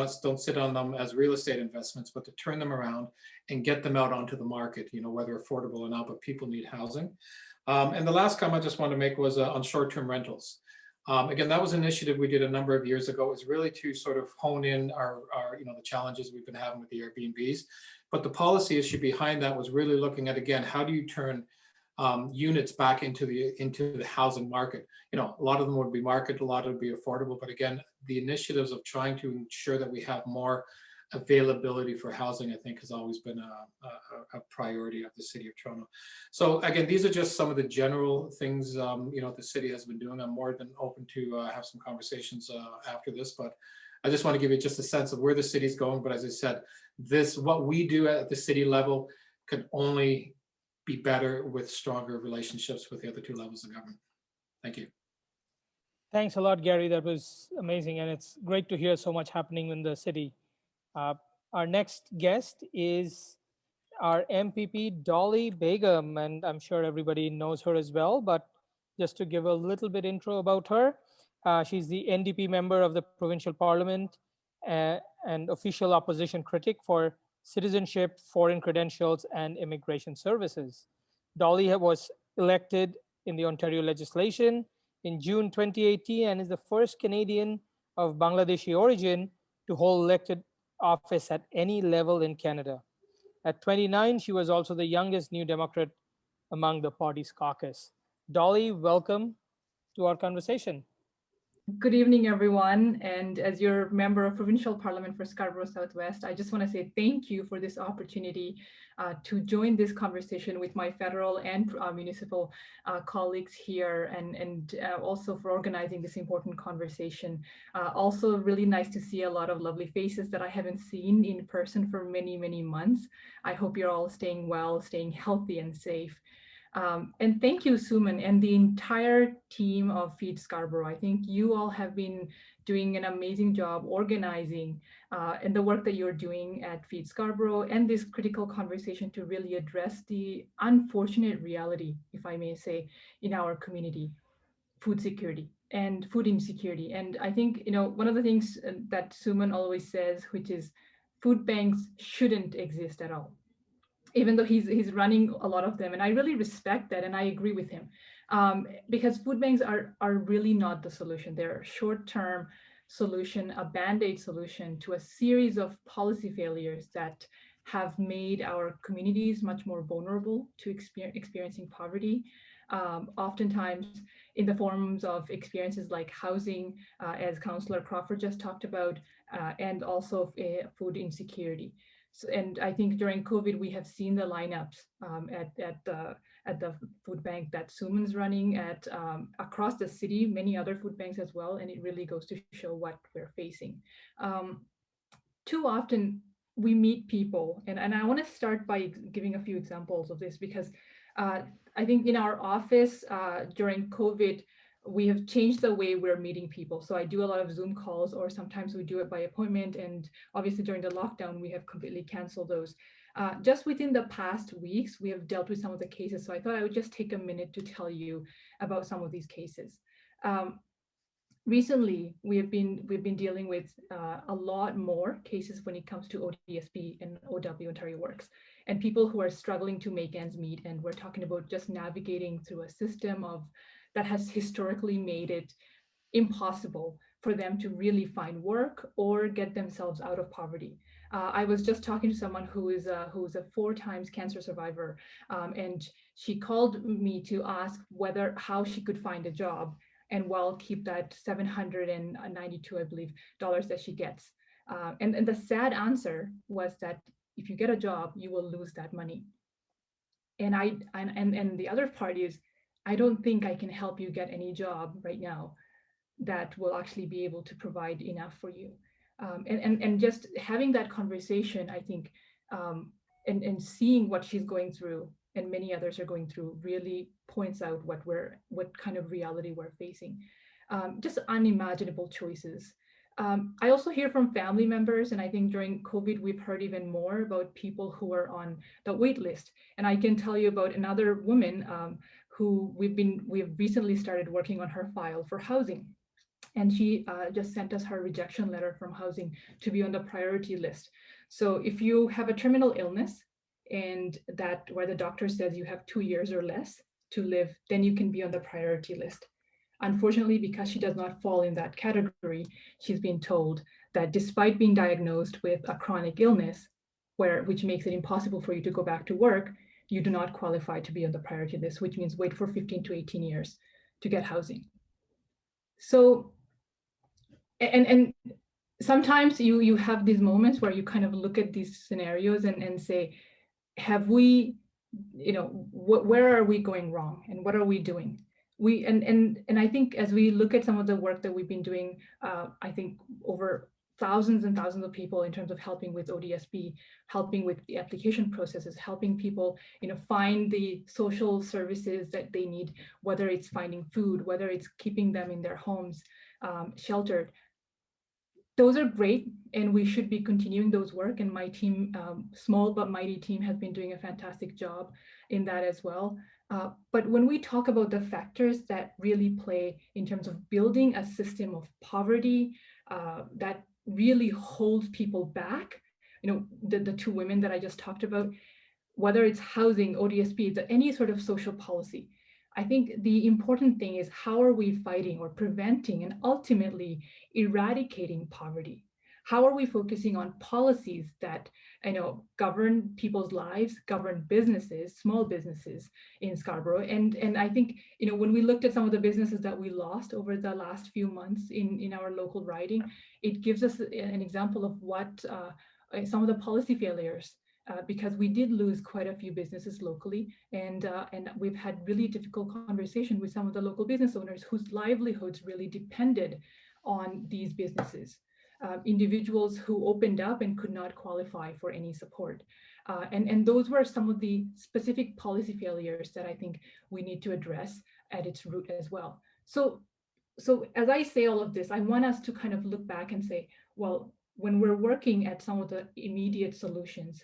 on them as real estate investments, but to turn them around and get them out onto the market, whether affordable or not, but people need housing. And the last comment I just wanted to make was on short-term rentals. Again, that was an initiative we did a number of years ago. It was really to sort of hone in our the challenges we've been having with the Airbnbs. But the policy issue behind that was really looking at, again, how do you turn units back into the housing market? A lot of them would be market, a lot of them would be affordable. But again, the initiatives of trying to ensure that we have more availability for housing, I think, has always been a priority of the City of Toronto. So again, these are just some of the general things the city has been doing. I'm more than open to have some conversations after this, but I just want to give you just a sense of where the city's going. But as I said, what we do at the city level can only be better with stronger relationships with the other two levels of government. Thank you. Thanks a lot, Gary. That was amazing, and it's great to hear so much happening in the city. Our next guest is our MPP Doly Begum, and I'm sure everybody knows her as well, but just to give a little bit intro about her, she's the NDP member of the Provincial Parliament and official opposition critic for Citizenship, Foreign Credentials, and Immigration Services. Doly was elected in the Ontario legislation in June 2018 and is the first Canadian of Bangladeshi origin to hold elected office at any level in Canada. At 29, she was also the youngest New Democrat among the party's caucus. Doly, welcome to our conversation. Good evening, everyone. And as your member of Provincial Parliament for Scarborough Southwest, I just want to say thank you for this opportunity to join this conversation with my federal and municipal colleagues here, and also for organizing this important conversation. Also really nice to see a lot of lovely faces that I haven't seen in person for many, many months. I hope you're all staying well, staying healthy and safe. And thank you, Suman, and the entire team of Feed Scarborough. I think you all have been doing an amazing job organizing and the work that you're doing at Feed Scarborough and this critical conversation to really address the unfortunate reality, if I may say, in our community, food security and food insecurity. And I think, one of the things that Suman always says, which is food banks shouldn't exist at all, even though he's running a lot of them. And I really respect that, and I agree with him, because food banks are really not the solution. They're a short-term solution, a Band-Aid solution to a series of policy failures that have made our communities much more vulnerable to experiencing poverty, oftentimes in the forms of experiences like housing, as Councillor Crawford just talked about, and also food insecurity. So, and I think during COVID, we have seen the lineups at the food bank that Suman's running at across the city, many other food banks as well, and it really goes to show what we're facing. Too often we meet people, and I want to start by giving a few examples of this, because I think in our office during COVID, we have changed the way we're meeting people. So I do a lot of Zoom calls, or sometimes we do it by appointment. And obviously during the lockdown, we have completely canceled those. Just within the past weeks, we have dealt with some of the cases. So I thought I would just take a minute to tell you about some of these cases. Recently, we've been dealing with a lot more cases when it comes to ODSP and OW Ontario Works, and people who are struggling to make ends meet. And we're talking about just navigating through a system that has historically made it impossible for them to really find work or get themselves out of poverty. I was just talking to someone who is a 4 times cancer survivor, and she called me to ask how she could find a job and keep that $792, I believe, that she gets. And the sad answer was that if you get a job, you will lose that money. And the other part is, I don't think I can help you get any job right now that will actually be able to provide enough for you. And just having that conversation, I think, and seeing what she's going through and many others are going through really points out what kind of reality we're facing. Just unimaginable choices. I also hear from family members, and I think during COVID, we've heard even more about people who are on the wait list. And I can tell you about another woman who we've recently started working on her file for housing. And she just sent us her rejection letter from housing to be on the priority list. So if you have a terminal illness and that where the doctor says you have 2 years or less to live, then you can be on the priority list. Unfortunately, because she does not fall in that category, she's been told that despite being diagnosed with a chronic illness, which makes it impossible for you to go back to work, you do not qualify to be on the priority list, which means wait for 15 to 18 years to get housing. So, and sometimes you have these moments where you kind of look at these scenarios and say, have we, where are we going wrong and what are we doing? And I think as we look at some of the work that we've been doing, I think over thousands and thousands of people in terms of helping with ODSP, helping with the application processes, helping people, find the social services that they need, whether it's finding food, whether it's keeping them in their homes, sheltered. Those are great, and we should be continuing those work. And my team, small but mighty team, has been doing a fantastic job in that as well. But when we talk about the factors that really play in terms of building a system of poverty that really holds people back, the two women that I just talked about, whether it's housing, ODSP, any sort of social policy, I think the important thing is how are we fighting or preventing and ultimately eradicating poverty? How are we focusing on policies that govern people's lives, govern businesses, small businesses in Scarborough? And I think when we looked at some of the businesses that we lost over the last few months in our local riding, it gives us an example of what some of the policy failures. Because we did lose quite a few businesses locally, and we've had really difficult conversation with some of the local business owners whose livelihoods really depended on these businesses. Individuals who opened up and could not qualify for any support. And those were some of the specific policy failures that I think we need to address at its root as well. So as I say all of this, I want us to kind of look back and say, well, when we're working at some of the immediate solutions,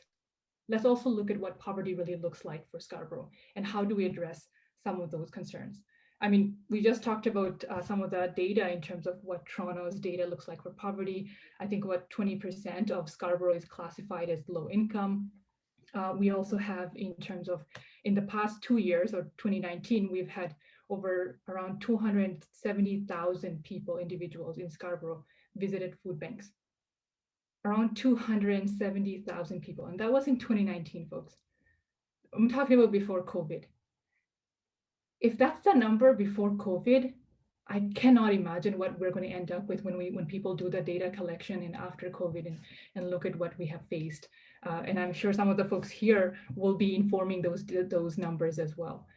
let's also look at what poverty really looks like for Scarborough and how do we address some of those concerns. I mean, we just talked about some of the data in terms of what Toronto's data looks like for poverty. I think about 20% of Scarborough is classified as low income. We also have in terms of in the past 2 years or 2019, we've had over around 270,000 people, individuals in Scarborough visited food banks. Around 270,000 people. And that was in 2019, folks. I'm talking about before COVID. If that's the number before COVID, I cannot imagine what we're going to end up with when people do the data collection and after COVID and look at what we have faced. And I'm sure some of the folks here will be informing those numbers as well.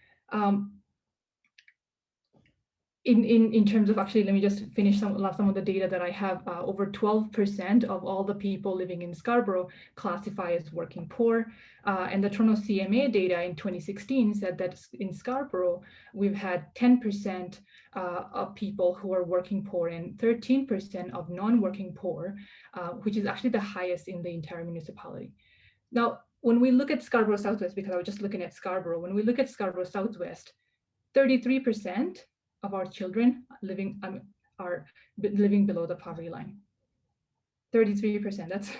In terms of, actually, let me just finish some of the data that I have. Over 12% of all the people living in Scarborough classify as working poor. And the Toronto CMA data in 2016 said that in Scarborough, we've had 10% of people who are working poor and 13% of non-working poor, which is actually the highest in the entire municipality. Now, when we look at Scarborough Southwest, because I was just looking at Scarborough, when we look at Scarborough Southwest, 33% of our children are living below the poverty line. 33%.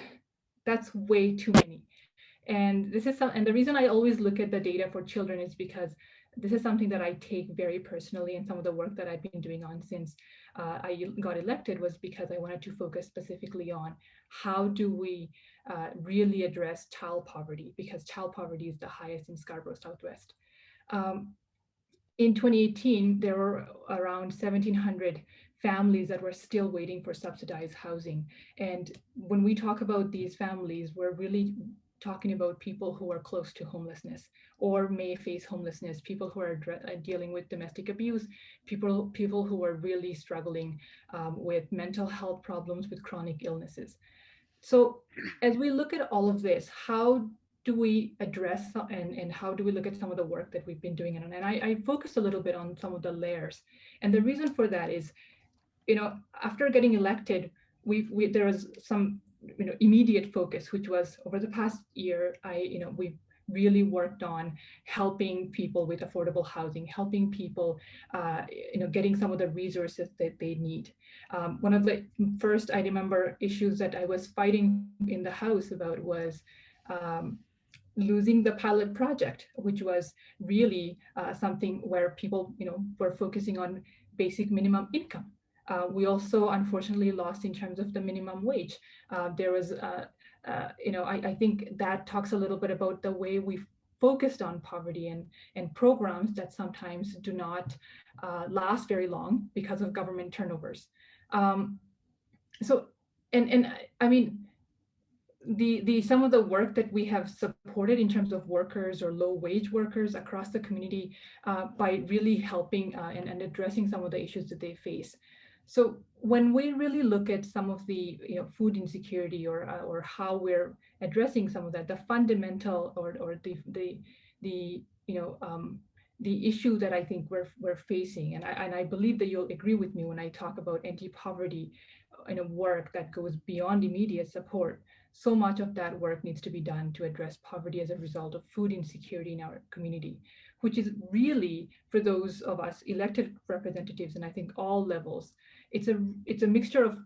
That's way too many. And the reason I always look at the data for children is because this is something that I take very personally, and some of the work that I've been doing on since I got elected was because I wanted to focus specifically on how do we really address child poverty, because child poverty is the highest in Scarborough Southwest. In 2018, there were around 1,700 families that were still waiting for subsidized housing. And when we talk about these families, we're really talking about people who are close to homelessness or may face homelessness, people who are dealing with domestic abuse, people who are really struggling with mental health problems, with chronic illnesses. So as we look at all of this, how do we address and how do we look at some of the work that we've been doing? And I focused a little bit on some of the layers. And the reason for that is, after getting elected, there was some immediate focus, which was over the past year, we've really worked on helping people with affordable housing, helping people, getting some of the resources that they need. One of the first, I remember, issues that I was fighting in the House about was losing the pilot project, which was really something where people, were focusing on basic minimum income. We also unfortunately lost in terms of the minimum wage. There was, I think that talks a little bit about the way we've focused on poverty and programs that sometimes do not last very long because of government turnovers. So, I mean, some of the work that we have supported in terms of workers or low wage workers across the community by really helping and addressing some of the issues that they face. So when we really look at some of the food insecurity or how we're addressing some of that, the fundamental or the issue that I think we're facing, and I believe that you'll agree with me when I talk about anti-poverty work that goes beyond immediate support. So much of that work needs to be done to address poverty as a result of food insecurity in our community, which is really, for those of us elected representatives, and I think all levels, it's a mixture of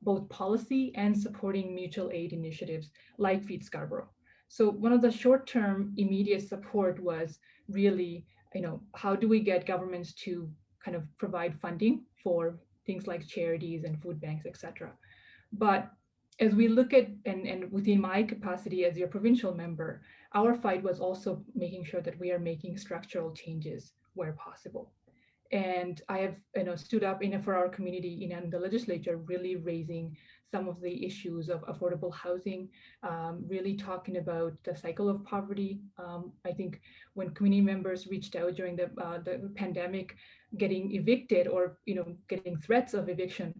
both policy and supporting mutual aid initiatives like Feed Scarborough. So one of the short-term immediate support was really, how do we get governments to kind of provide funding for things like charities and food banks, et cetera. But as we look at, and within my capacity as your provincial member, our fight was also making sure that we are making structural changes where possible. And I have stood up for our community in the legislature, really raising some of the issues of affordable housing, really talking about the cycle of poverty. I think when community members reached out during the pandemic, getting evicted or getting threats of eviction,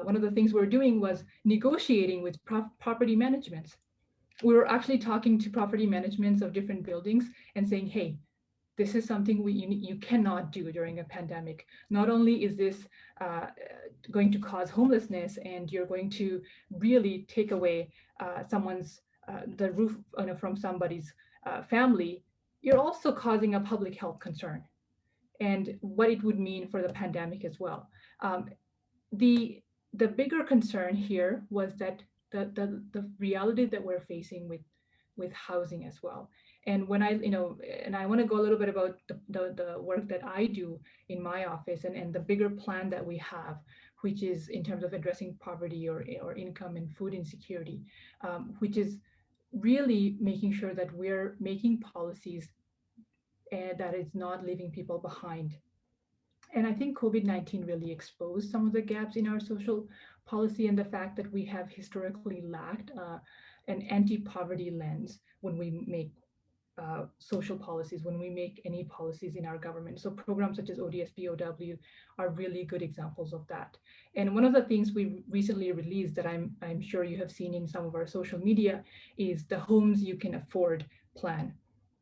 one of the things we were doing was negotiating with property managements. We were actually talking to property managements of different buildings and saying, hey, this is something you cannot do during a pandemic. Not only is this going to cause homelessness and you're going to really take away the roof from somebody's family, you're also causing a public health concern and what it would mean for the pandemic as well. The bigger concern here was that the reality that we're facing with housing as well. And when and I want to go a little bit about the work that I do in my office and the bigger plan that we have, which is in terms of addressing poverty or income and food insecurity, which is really making sure that we're making policies that is not leaving people behind. And I think COVID-19 really exposed some of the gaps in our social policy and the fact that we have historically lacked an anti-poverty lens when we make social policies, when we make any policies in our government. So programs such as ODSP, OW are really good examples of that. And one of the things we recently released that I'm sure you have seen in some of our social media is the Homes You Can Afford plan.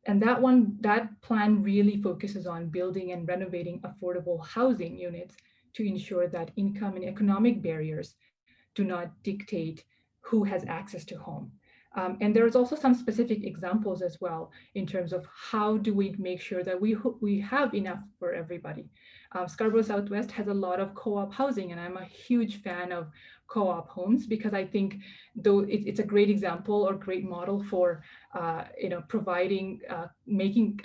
And that plan really focuses on building and renovating affordable housing units to ensure that income and economic barriers do not dictate who has access to home. And there's also some specific examples as well in terms of how do we make sure that we have enough for everybody. Scarborough Southwest has a lot of co-op housing, and I'm a huge fan of co-op homes because I think though it's a great example or great model for providing, making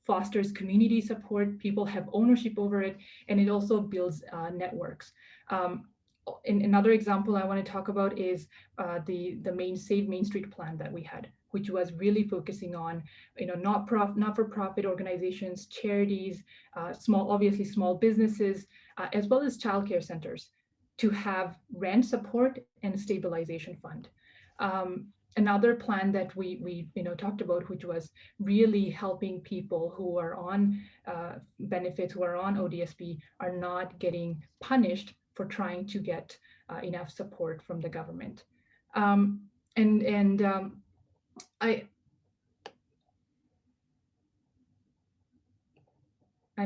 fosters community support. People have ownership over it, and it also builds networks. Another example I want to talk about is the Save Main Street plan that we had, which was really focusing on not-for-profit organizations, charities, obviously small businesses, as well as childcare centers to have rent support and stabilization fund. Another plan that we talked about, which was really helping people who are on benefits, who are on ODSP, are not getting punished for trying to get enough support from the government. I'm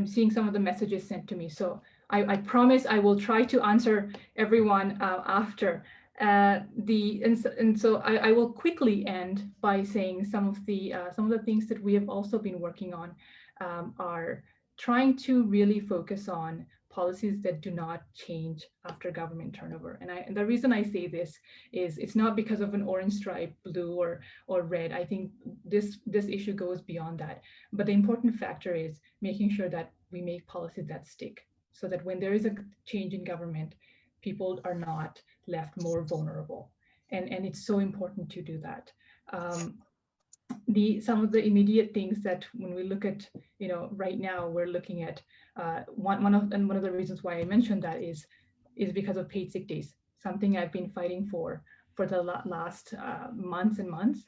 seeing some of the messages sent to me, so I promise I will try to answer everyone after. So I will quickly end by saying some of the things that we have also been working on are trying to really focus on policies that do not change after government turnover. And the reason I say this is it's not because of an orange stripe, blue or red. I think this issue goes beyond that. But the important factor is making sure that we make policies that stick, so that when there is a change in government, people are not left more vulnerable. And it's so important to do that. Some of the immediate things that when we look at, right now we're looking at one of the reasons why I mentioned that is because of paid sick days, something I've been fighting for the last months and months,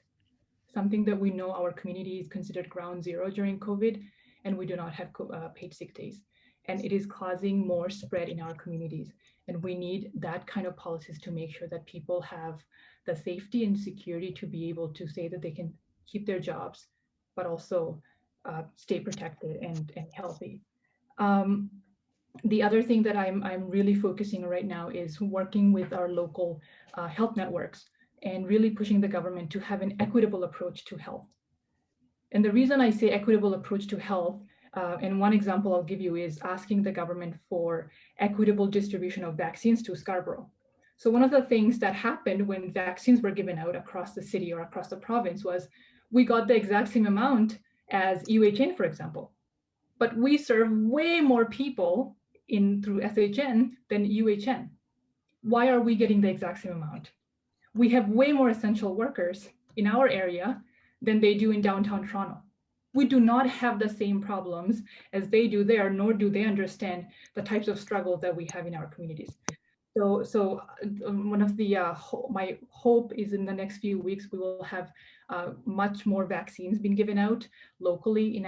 something that we know our community is considered ground zero during COVID, and we do not have paid sick days. And it is causing more spread in our communities. And we need that kind of policies to make sure that people have the safety and security to be able to say that they can keep their jobs, but also stay protected and healthy. The other thing that I'm really focusing on right now is working with our local health networks and really pushing the government to have an equitable approach to health. And the reason I say equitable approach to health, and one example I'll give you is asking the government for equitable distribution of vaccines to Scarborough. So one of the things that happened when vaccines were given out across the city or across the province was we got the exact same amount as UHN, for example, but we serve way more people through SHN than UHN. Why are we getting the exact same amount? We have way more essential workers in our area than they do in downtown Toronto. We do not have the same problems as they do there, nor do they understand the types of struggles that we have in our communities. So one of the my hope is in the next few weeks we will have much more vaccines being given out locally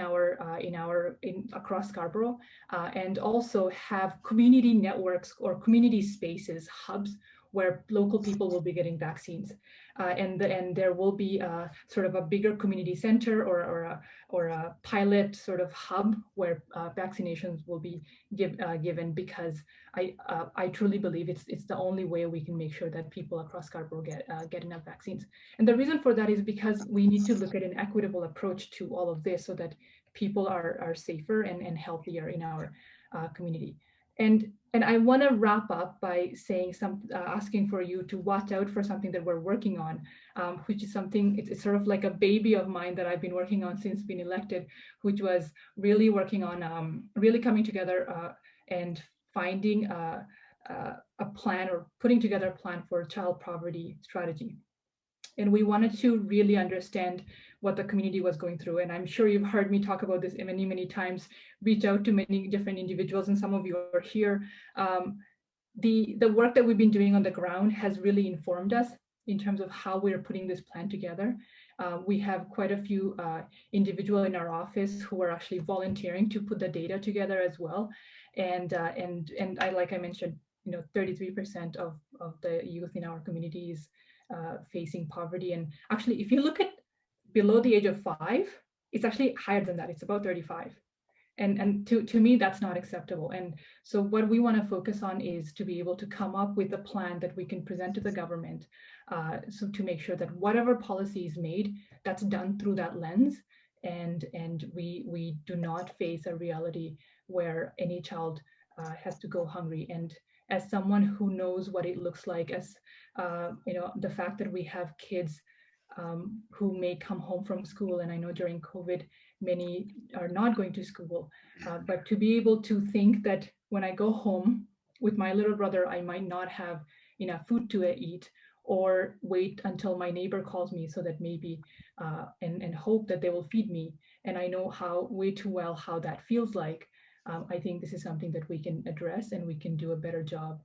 across Scarborough, and also have community networks or community spaces, hubs, where local people will be getting vaccines, and there will be sort of a bigger community center or a pilot sort of hub where vaccinations will be given, because I truly believe it's the only way we can make sure that people across Scarborough get enough vaccines. And the reason for that is because we need to look at an equitable approach to all of this so that people are safer and healthier in our community. And I want to wrap up by saying asking for you to watch out for something that we're working on, which is something, it's sort of like a baby of mine that I've been working on since being elected, which was really working on really coming together and finding a plan or putting together a plan for child poverty strategy. And we wanted to really understand what the community was going through. And I'm sure you've heard me talk about this many, many times, reach out to many different individuals, and some of you are here. The work that we've been doing on the ground has really informed us in terms of how we're putting this plan together. We have quite a few individuals in our office who are actually volunteering to put the data together as well. And like I mentioned, 33% of the youth in our communities facing poverty. And actually, if you look at below the age of 5, it's actually higher than that. It's about 35. And to me, that's not acceptable. And so what we want to focus on is to be able to come up with a plan that we can present to the government, so to make sure that whatever policy is made, that's done through that lens. And we do not face a reality where any child has to go hungry. And as someone who knows what it looks like, as the fact that we have kids who may come home from school, and I know during COVID, many are not going to school, but to be able to think that when I go home with my little brother, I might not have enough food to eat, or wait until my neighbor calls me so that maybe, and hope that they will feed me. And I know way too well how that feels like. I think this is something that we can address, and we can do a better job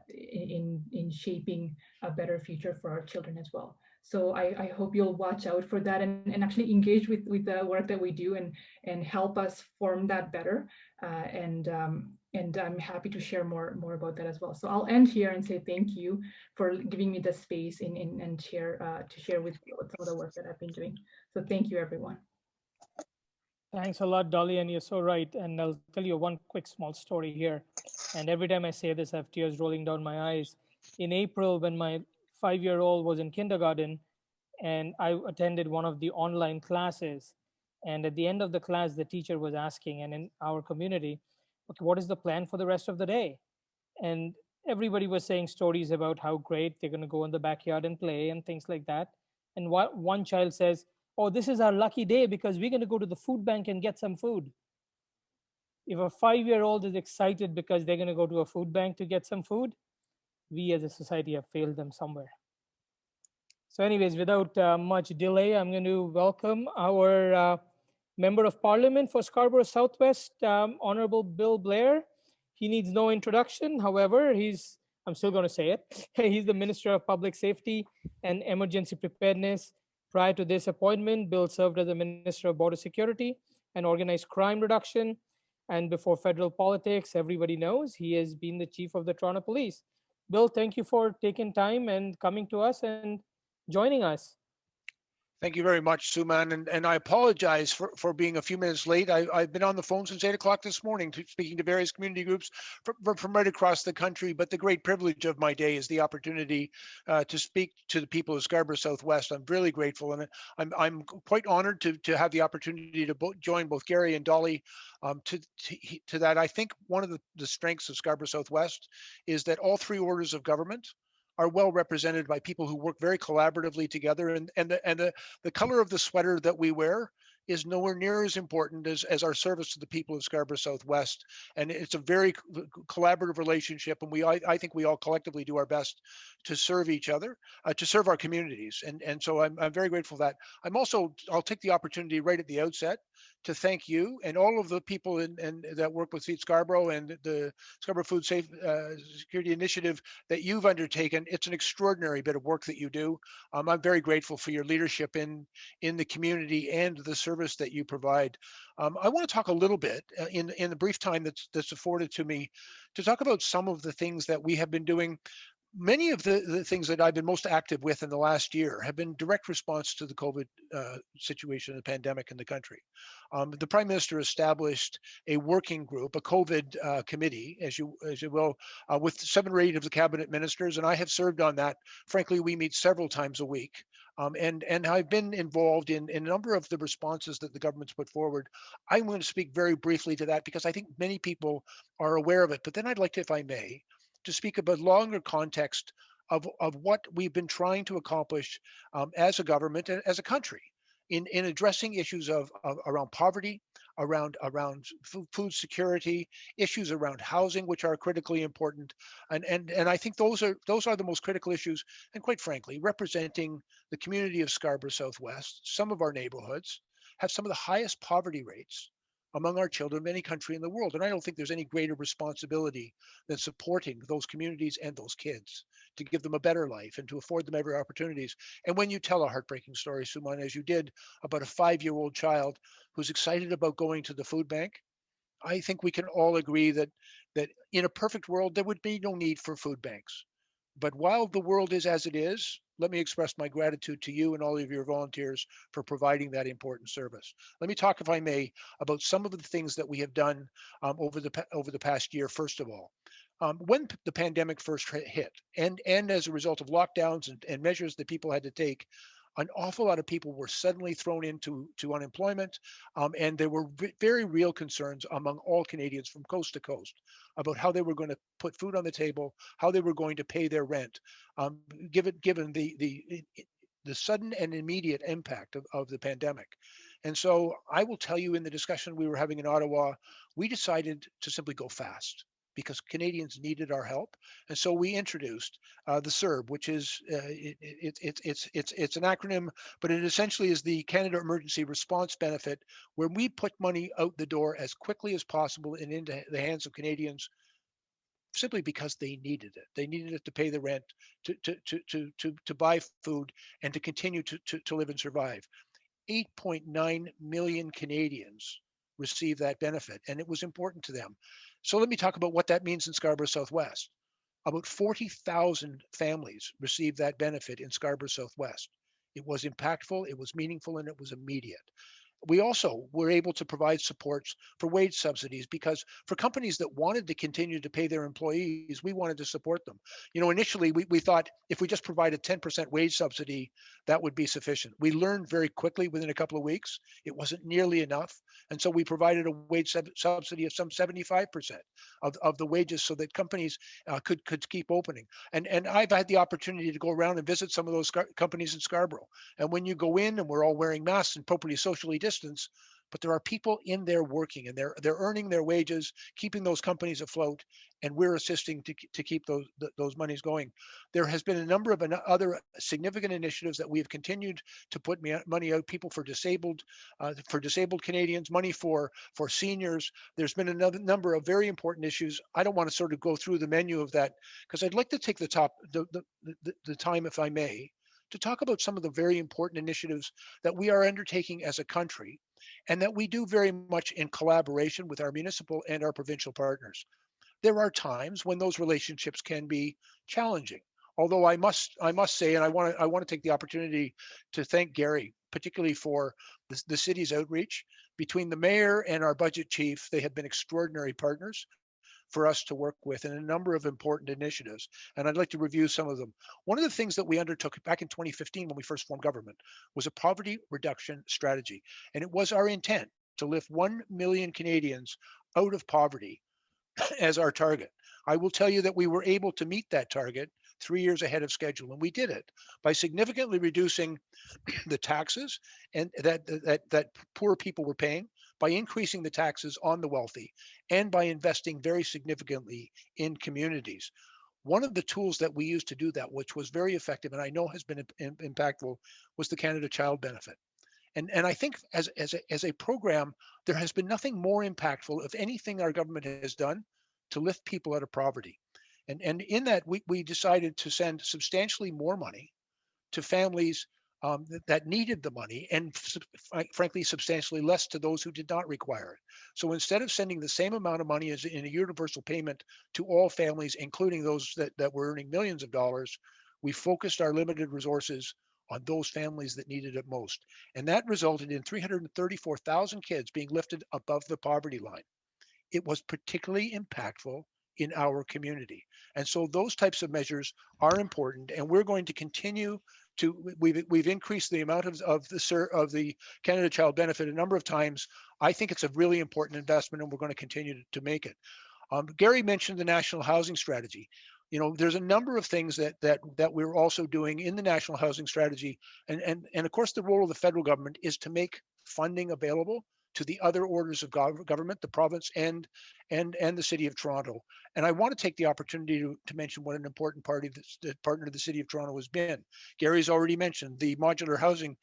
in shaping a better future for our children as well. So I hope you'll watch out for that and actually engage with the work that we do and help us form that better. And I'm happy to share more about that as well. So I'll end here and say thank you for giving me the space and to share with some of the work that I've been doing. So thank you, everyone. Thanks a lot, Dolly, and you're so right. And I'll tell you one quick small story here. And every time I say this, I have tears rolling down my eyes. in April when my 5-year-old was in kindergarten, and I attended one of the online classes. And at the end of the class, the teacher was asking, and in our community, okay, what is the plan for the rest of the day? And everybody was saying stories about how great they're going to go in the backyard and play and things like that. And one child says, oh, this is our lucky day because we're going to go to the food bank and get some food. If a 5-year-old is excited because they're going to go to a food bank to get some food, we as a society have failed them somewhere. So anyways, without much delay, I'm going to welcome our Member of Parliament for Scarborough Southwest, Honourable Bill Blair. He needs no introduction. However, I'm still going to say it. He's the Minister of Public Safety and Emergency Preparedness. Prior to this appointment, Bill served as the Minister of Border Security and Organized Crime Reduction. And before federal politics, everybody knows he has been the Chief of the Toronto Police. Bill, thank you for taking time and coming to us and joining us. Thank you very much, Suman, and I apologize for being a few minutes late. I've been on the phone since 8 o'clock this morning, speaking to various community groups from right across the country, but the great privilege of my day is the opportunity to speak to the people of Scarborough Southwest. I'm really grateful, and I'm quite honored to have the opportunity to join both Gary and Doly to that. I think one of the strengths of Scarborough Southwest is that all three orders of government are well represented by people who work very collaboratively together, and the color of the sweater that we wear is nowhere near as important as our service to the people of Scarborough Southwest. And it's a very collaborative relationship, and I think we all collectively do our best to serve each other, to serve our communities. And so I'm very grateful for that. I'll take the opportunity right at the outset to thank you and all of the people that work with Feed Scarborough and the Scarborough Food Security Initiative that you've undertaken. It's an extraordinary bit of work that you do. I'm very grateful for your leadership in the community and the service that you provide. I want to talk a little bit in the brief time that's afforded to me to talk about some of the things that we have been doing. Many of the things that I've been most active with in the last year have been direct response to the COVID situation, the pandemic in the country. The Prime Minister established a working group, a COVID committee, as you will, with 7 or 8 of the cabinet ministers, and I have served on that. Frankly, we meet several times a week, and I've been involved in a number of the responses that the government's put forward. I'm going to speak very briefly to that because I think many people are aware of it, but then I'd like to, if I may, to speak about longer context of what we've been trying to accomplish as a government and as a country in addressing issues of around poverty, around food security, issues around housing, which are critically important, and I think those are the most critical issues. And quite frankly, representing the community of Scarborough Southwest, some of our neighborhoods have some of the highest poverty rates among our children of any country in the world. And I don't think there's any greater responsibility than supporting those communities and those kids to give them a better life and to afford them every opportunities. And when you tell a heartbreaking story, Suman, as you did, about a 5-year-old child who's excited about going to the food bank, I think we can all agree that in a perfect world, there would be no need for food banks. But while the world is as it is, let me express my gratitude to you and all of your volunteers for providing that important service. Let me talk, if I may, about some of the things that we have done over the past year. First of all, when the pandemic first hit, and as a result of lockdowns and measures that people had to take, an awful lot of people were suddenly thrown into unemployment, and there were very real concerns among all Canadians from coast to coast about how they were going to put food on the table, how they were going to pay their rent, given the sudden and immediate impact of the pandemic. And so I will tell you, in the discussion we were having in Ottawa, we decided to simply go fast, because Canadians needed our help. And so we introduced the CERB, which is, it's an acronym, but it essentially is the Canada Emergency Response Benefit, where we put money out the door as quickly as possible and into the hands of Canadians simply because they needed it. They needed it to pay the rent, to buy food, and to continue to live and survive. 8.9 million Canadians receive that benefit, and it was important to them. So let me talk about what that means in Scarborough Southwest. About 40,000 families received that benefit in Scarborough Southwest. It was impactful, it was meaningful, and it was immediate. We also were able to provide supports for wage subsidies, because for companies that wanted to continue to pay their employees, we wanted to support them. You know, initially we thought if we just provided 10% wage subsidy, that would be sufficient. We learned very quickly within a couple of weeks, it wasn't nearly enough. And so we provided a wage subsidy of some 75% of the wages so that companies could keep opening. And I've had the opportunity to go around and visit some of those companies in Scarborough. And when you go in, and we're all wearing masks and appropriately socially distanced, but there are people in there working, and they're earning their wages, keeping those companies afloat, and we're assisting to keep those monies going. There has been a number of other significant initiatives that we've continued to put money out, people for disabled Canadians, money for seniors. There's been another number of very important issues. I don't want to sort of go through the menu of that, because I'd like to take the time, if I may, to talk about some of the very important initiatives that we are undertaking as a country, and that we do very much in collaboration with our municipal and our provincial partners. There are times when those relationships can be challenging. Although I must say, and I want to take the opportunity to thank Gary, particularly for the city's outreach. Between the mayor and our budget chief, they have been extraordinary partners for us to work with in a number of important initiatives. And I'd like to review some of them. One of the things that we undertook back in 2015 when we first formed government was a poverty reduction strategy. And it was our intent to lift 1 million Canadians out of poverty as our target. I will tell you that we were able to meet that target 3 years ahead of schedule. And we did it by significantly reducing the taxes and that poor people were paying, by increasing the taxes on the wealthy, and by investing very significantly in communities. One of the tools that we used to do that, which was very effective and I know has been impactful, was the Canada Child Benefit. And I think as a program, there has been nothing more impactful of anything our government has done to lift people out of poverty. And in that, we decided to send substantially more money to families that needed the money, and frankly, substantially less to those who did not require it. So instead of sending the same amount of money as in a universal payment to all families, including those that were earning millions of dollars, we focused our limited resources on those families that needed it most. And that resulted in 334,000 kids being lifted above the poverty line. It was particularly impactful in our community. And so those types of measures are important, and we're going to continue to, we've increased the amount of the Canada Child Benefit a number of times. I think it's a really important investment, and we're going to continue to make it. Gary mentioned the National Housing Strategy. You know, there's a number of things that we're also doing in the National Housing Strategy, and of course the role of the federal government is to make funding available to the other orders of government, the province and the City of Toronto. And I want to take the opportunity to mention what an important partner the City of Toronto has been. Gary's already mentioned the modular housing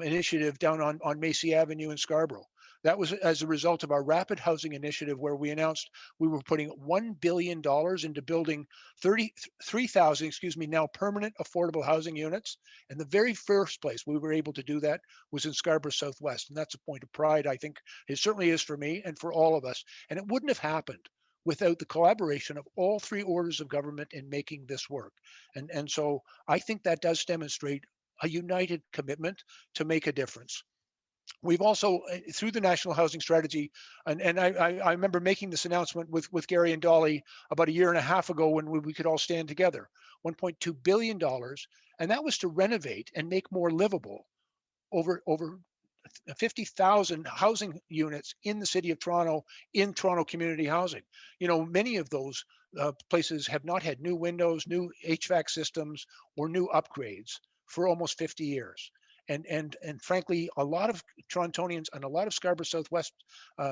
initiative down on Macy Avenue in Scarborough. That was as a result of our rapid housing initiative, where we announced we were putting $1 billion into building 33,000, now permanent affordable housing units. And the very first place we were able to do that was in Scarborough Southwest. And that's a point of pride, I think it certainly is for me and for all of us. And it wouldn't have happened without the collaboration of all three orders of government in making this work. And so I think that does demonstrate a united commitment to make a difference. We've also, through the National Housing Strategy, and I remember making this announcement with Gary and Doly about a year and a half ago when we could all stand together, $1.2 billion. And that was to renovate and make more livable over 50,000 housing units in the City of Toronto, in Toronto community housing. You know, many of those places have not had new windows, new HVAC systems, or new upgrades for almost 50 years. And frankly, a lot of Torontonians and a lot of Scarborough Southwest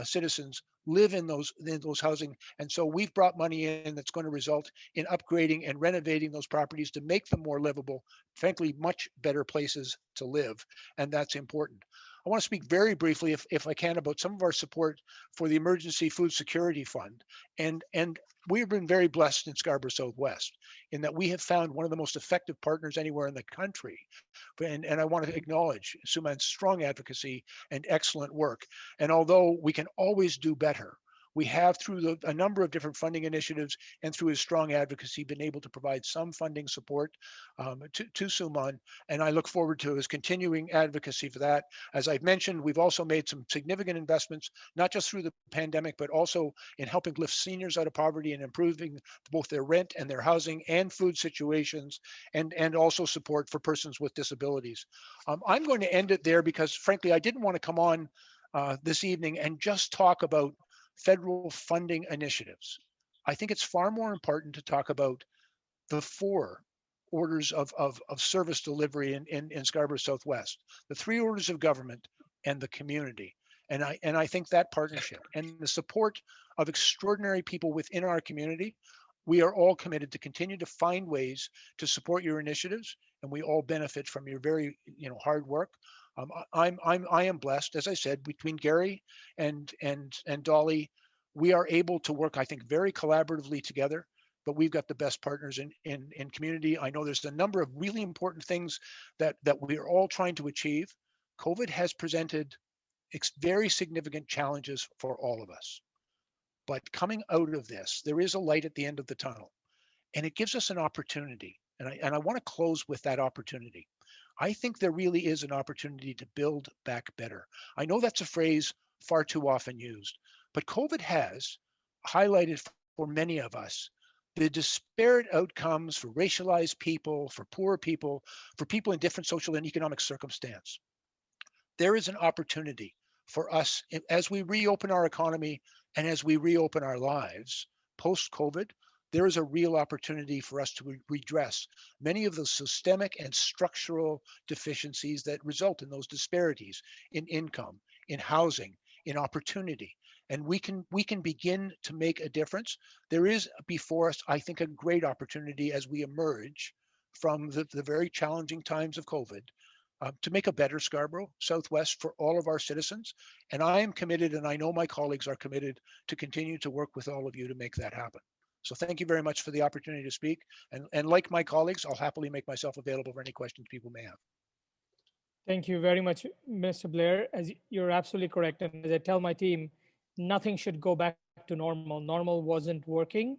citizens live in those housing. And so we've brought money in that's going to result in upgrading and renovating those properties to make them more livable, frankly, much better places to live. And that's important. I want to speak very briefly, if I can, about some of our support for the Emergency Food Security Fund. And we've been very blessed in Scarborough Southwest in that we have found one of the most effective partners anywhere in the country. And I want to acknowledge Suman's strong advocacy and excellent work. And although we can always do better, We have, through a number of different funding initiatives and through his strong advocacy, been able to provide some funding support to Suman, and I look forward to his continuing advocacy for that. As I've mentioned, we've also made some significant investments, not just through the pandemic, but also in helping lift seniors out of poverty and improving both their rent and their housing and food situations, and also support for persons with disabilities. I'm going to end it there because, frankly, I didn't want to come on this evening and just talk about federal funding initiatives. I think it's far more important to talk about the 4 orders of service delivery in Scarborough Southwest, the 3 orders of government and the community. And I think that partnership and the support of extraordinary people within our community, we are all committed to continue to find ways to support your initiatives, and we all benefit from your very hard work. I am blessed, as I said, between Gary and Doly, we are able to work, I think, very collaboratively together. But we've got the best partners in community. I know there's a number of really important things that we are all trying to achieve. COVID has presented very significant challenges for all of us. But coming out of this, there is a light at the end of the tunnel, and it gives us an opportunity. And I want to close with that opportunity. I think there really is an opportunity to build back better. I know that's a phrase far too often used, but COVID has highlighted for many of us the disparate outcomes for racialized people, for poor people, for people in different social and economic circumstance. There is an opportunity for us as we reopen our economy and as we reopen our lives post-COVID. There is a real opportunity for us to redress many of the systemic and structural deficiencies that result in those disparities in income, in housing, in opportunity. And we can begin to make a difference. There is before us, I think, a great opportunity as we emerge from the very challenging times of COVID to make a better Scarborough Southwest for all of our citizens. And I am committed, and I know my colleagues are committed, to continue to work with all of you to make that happen. So thank you very much for the opportunity to speak. And like my colleagues, I'll happily make myself available for any questions people may have. Thank you very much, Mr. Blair. As you're absolutely correct. And as I tell my team, nothing should go back to normal. Normal wasn't working.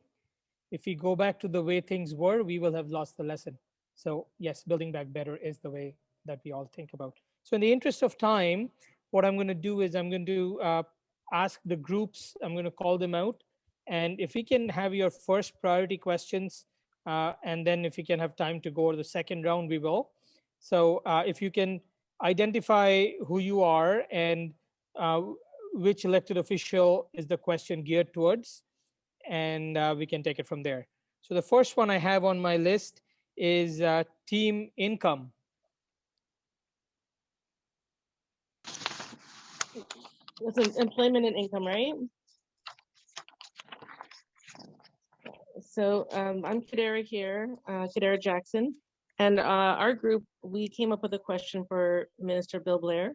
If we go back to the way things were, we will have lost the lesson. So yes, building back better is the way that we all think about. So in the interest of time, what I'm going to do is I'm going to ask the groups, I'm going to call them out. And if we can have your first priority questions, and then if we can have time to go to the second round, we will. So if you can identify who you are and which elected official is the question geared towards, and we can take it from there. So the first one I have on my list is team income. It's employment and income, right? So I'm Kadera here, Kadera Jackson. And our group, we came up with a question for Minister Bill Blair.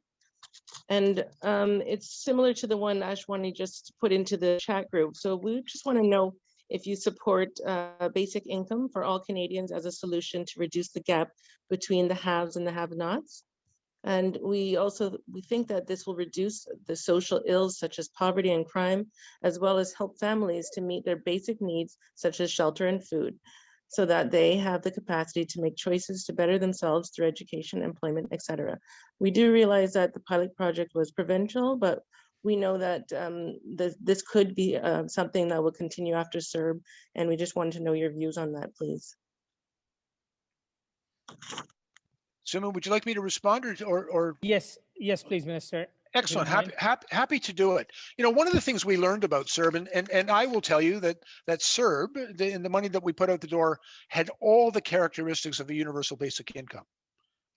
And it's similar to the one Ashwani just put into the chat group. So we just want to know if you support basic income for all Canadians as a solution to reduce the gap between the haves and the have-nots. And we think that this will reduce the social ills such as poverty and crime, as well as help families to meet their basic needs such as shelter and food, so that they have the capacity to make choices to better themselves through education, employment, etc. We do realize that the pilot project was provincial, but we know that this could be something that will continue after CERB, and we just wanted to know your views on that, please. Suman, would you like me to respond or? Yes, please, Minister. Excellent. Happy to do it. You know, one of the things we learned about CERB, and I will tell you that CERB, the money that we put out the door, had all the characteristics of a universal basic income.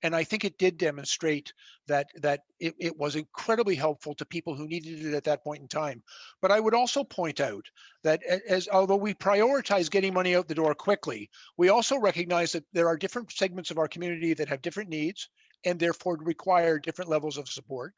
And I think it did demonstrate that it was incredibly helpful to people who needed it at that point in time. But I would also point out that although we prioritize getting money out the door quickly, we also recognize that there are different segments of our community that have different needs and therefore require different levels of support.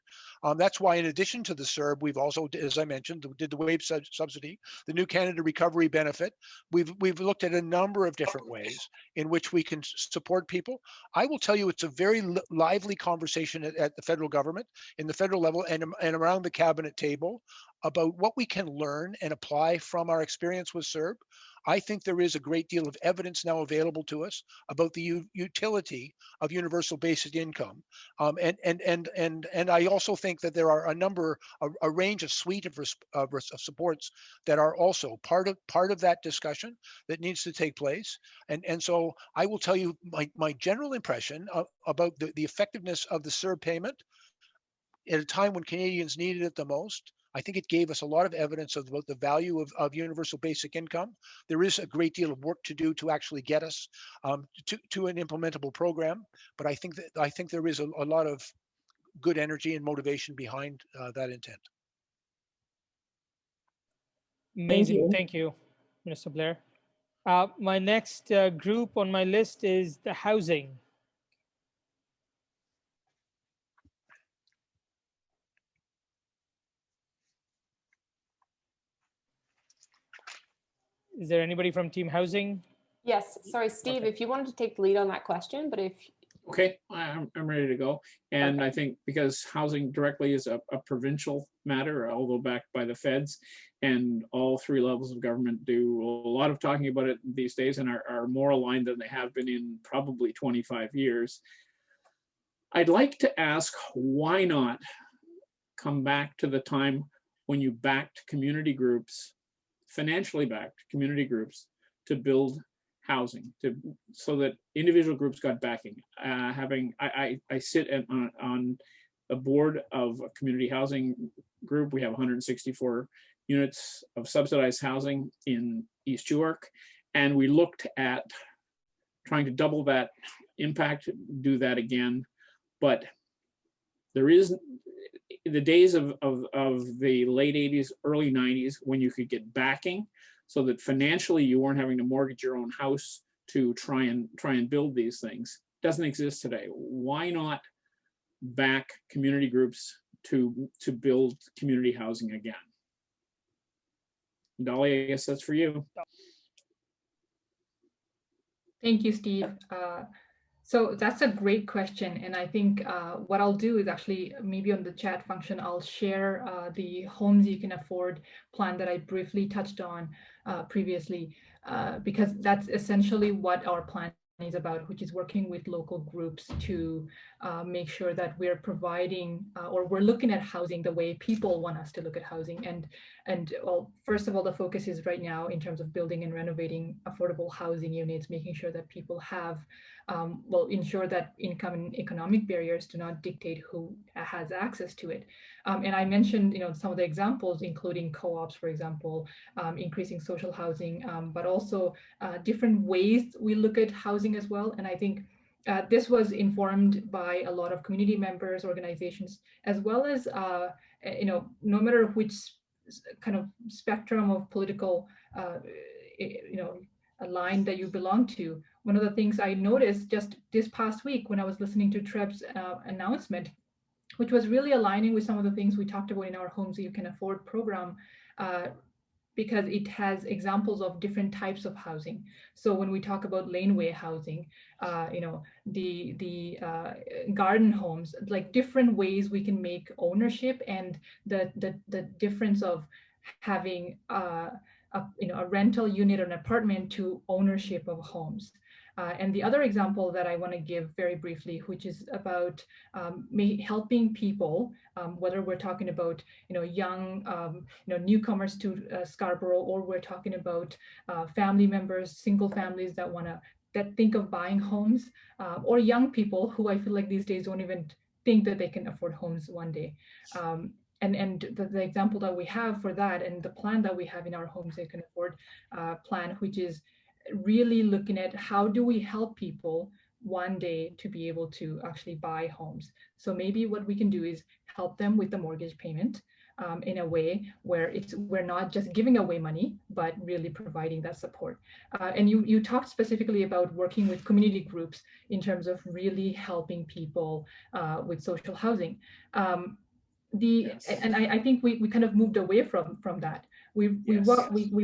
That's why, in addition to the CERB, we've also, as I mentioned, did the wage subsidy, the New Canada Recovery Benefit. We've looked at a number of different ways in which we can support people. I will tell you, it's a very lively conversation at the federal government, in the federal level, and around the cabinet table about what we can learn and apply from our experience with CERB. I think there is a great deal of evidence now available to us about the utility of universal basic income. And I also think that there are a range of suite of supports that are also part of that discussion that needs to take place. And so I will tell you my general impression about the effectiveness of the CERB payment at a time when Canadians needed it the most. I think it gave us a lot of evidence about the value of universal basic income. There is a great deal of work to do to actually get us to an implementable program, but I think there is a lot of good energy and motivation behind that intent. Amazing. Thank you, Mr. Blair. My next group on my list is the housing. Is there anybody from Team Housing? Yes, sorry, Steve, if you wanted to take the lead on that question, but if... Okay, I'm ready to go. And I think because housing directly is a provincial matter, although backed by the feds, and all three levels of government do a lot of talking about it these days and are more aligned than they have been in probably 25 years. I'd like to ask, why not come back to the time when you backed community groups, financially backed community groups, to build housing, so that individual groups got backing. I sit on a board of a community housing group. We have 164 units of subsidized housing in East York, and we looked at trying to double that impact, do that again. But there is the days of the late 80s, early 90s, when you could get backing so that financially you weren't having to mortgage your own house to try and build these things, doesn't exist today. Why not back community groups to build community housing again? Dolly, I guess that's for you. Thank you, Steve. So that's a great question. And I think what I'll do is actually maybe on the chat function, I'll share the Homes You Can Afford plan that I briefly touched on previously, because that's essentially what our plan is about, which is working with local groups to make sure that we're providing or we're looking at housing the way people want us to look at housing. And well, first of all, the focus is right now in terms of building and renovating affordable housing units, making sure that people have, well, ensure that income and economic barriers do not dictate who has access to it. And I mentioned, some of the examples, including co-ops, for example, increasing social housing, but also different ways we look at housing as well. And I think this was informed by a lot of community members, organizations, as well as, no matter which kind of spectrum of political, a line that you belong to. One of the things I noticed just this past week when I was listening to Treb's announcement, which was really aligning with some of the things we talked about in our Homes You Can Afford program, because it has examples of different types of housing. So when we talk about laneway housing, the garden homes, like different ways we can make ownership and the difference of having a rental unit or an apartment to ownership of homes. And the other example that I want to give very briefly, which is about helping people, whether we're talking about young newcomers to Scarborough, or we're talking about family members, single families that think of buying homes, or young people who I feel like these days don't even think that they can afford homes one day. And the example that we have for that, and the plan that we have in our Homes You Can Afford plan, which is really looking at how do we help people one day to be able to actually buy homes. So maybe what we can do is help them with the mortgage payment, in a way where we're not just giving away money, but really providing that support. And you talked specifically about working with community groups in terms of really helping people with social housing. And I think we kind of moved away from that. We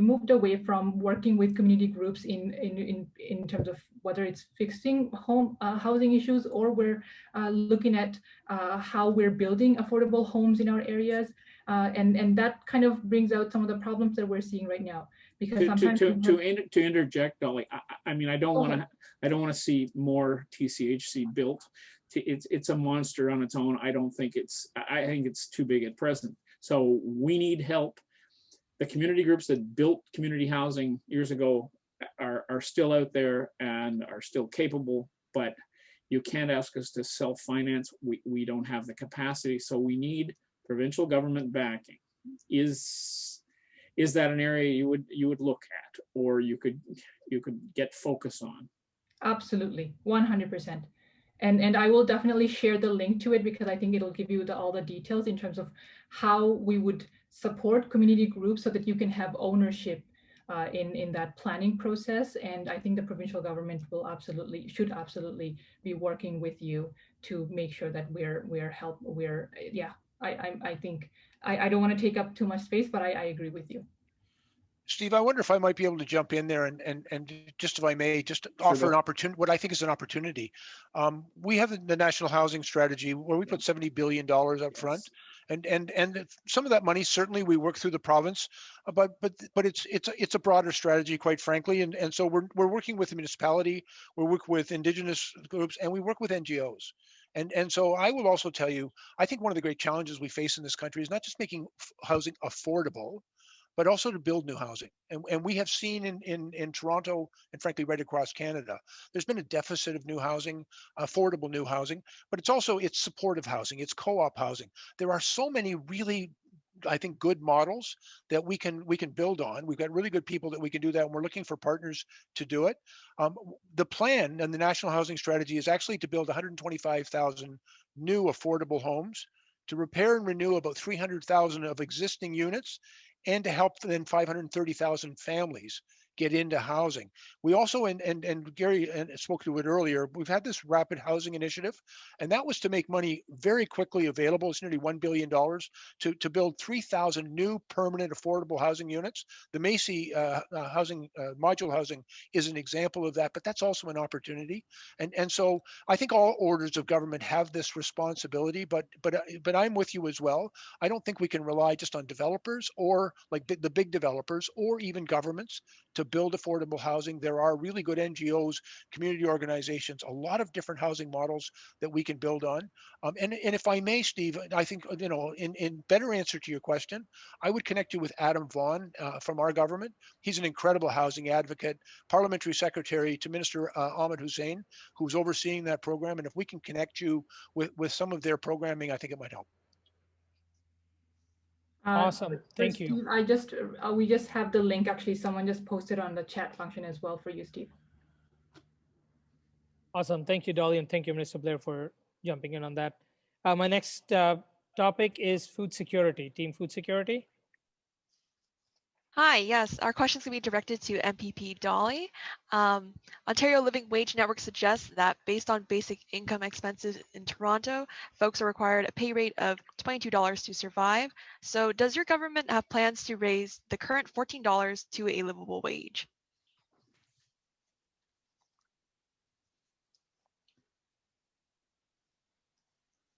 moved away from working with community groups in terms of whether it's fixing home housing issues, or we're looking at how we're building affordable homes in our areas, and that kind of brings out some of the problems that we're seeing right now. Because sometimes to interject, Dolly, I mean, I don't want to see more TCHC built. It's a monster on its own. I think it's too big at present. So we need help. The community groups that built community housing years ago are still out there and are still capable, but you can't ask us to self-finance. We don't have the capacity, so we need provincial government backing. Is that an area you would look at, or you could get focus on? Absolutely, 100%. And I will definitely share the link to it, because I think it'll give you all the details in terms of how we would support community groups so that you can have ownership in that planning process. And I think the provincial government should absolutely be working with you to make sure that I think I don't want to take up too much space, but I agree with you. Steve, I wonder if I might be able to jump in there and just, if I may, just offer an opportunity, what I think is an opportunity. We have the National Housing Strategy where we put $70 billion up front, and some of that money, certainly we work through the province, but it's a broader strategy, quite frankly, and so we're working with the municipality, we work with Indigenous groups, and we work with NGOs. And so I will also tell you, I think one of the great challenges we face in this country is not just making housing affordable, but also to build new housing. And we have seen in Toronto, and frankly, right across Canada, there's been a deficit of new housing, affordable new housing, but it's supportive housing, it's co-op housing. There are so many really, I think, good models that we can build on. We've got really good people that we can do that, and we're looking for partners to do it. The plan and the National Housing Strategy is actually to build 125,000 new affordable homes, to repair and renew about 300,000 of existing units, and to help then 530,000 families get into housing. We also, and Gary spoke to it earlier, we've had this rapid housing initiative, and that was to make money very quickly available. It's nearly $1 billion to build 3,000 new permanent affordable housing units. The Macy housing, modular housing is an example of that, but that's also an opportunity. And so I think all orders of government have this responsibility, but I'm with you as well. I don't think we can rely just on developers, or like the big developers, or even governments to build affordable housing. There are really good NGOs, community organizations, a lot of different housing models that we can build on. And if I may, Steve, I think, in better answer to your question, I would connect you with Adam Vaughan from our government. He's an incredible housing advocate, parliamentary secretary to Minister Ahmed Hussein, who's overseeing that program. And if we can connect you with some of their programming, I think it might help. Awesome, thank you. Steve, we just have the link. Actually, someone just posted on the chat function as well for you, Steve. Awesome, thank you, Dolly, and thank you, Minister Blair, for jumping in on that. My next topic is food security, team food security. Hi, yes, our questions can be directed to MPP Dolly. Ontario Living Wage Network suggests that based on basic income expenses in Toronto, folks are required a pay rate of $22 to survive. So does your government have plans to raise the current $14 to a livable wage?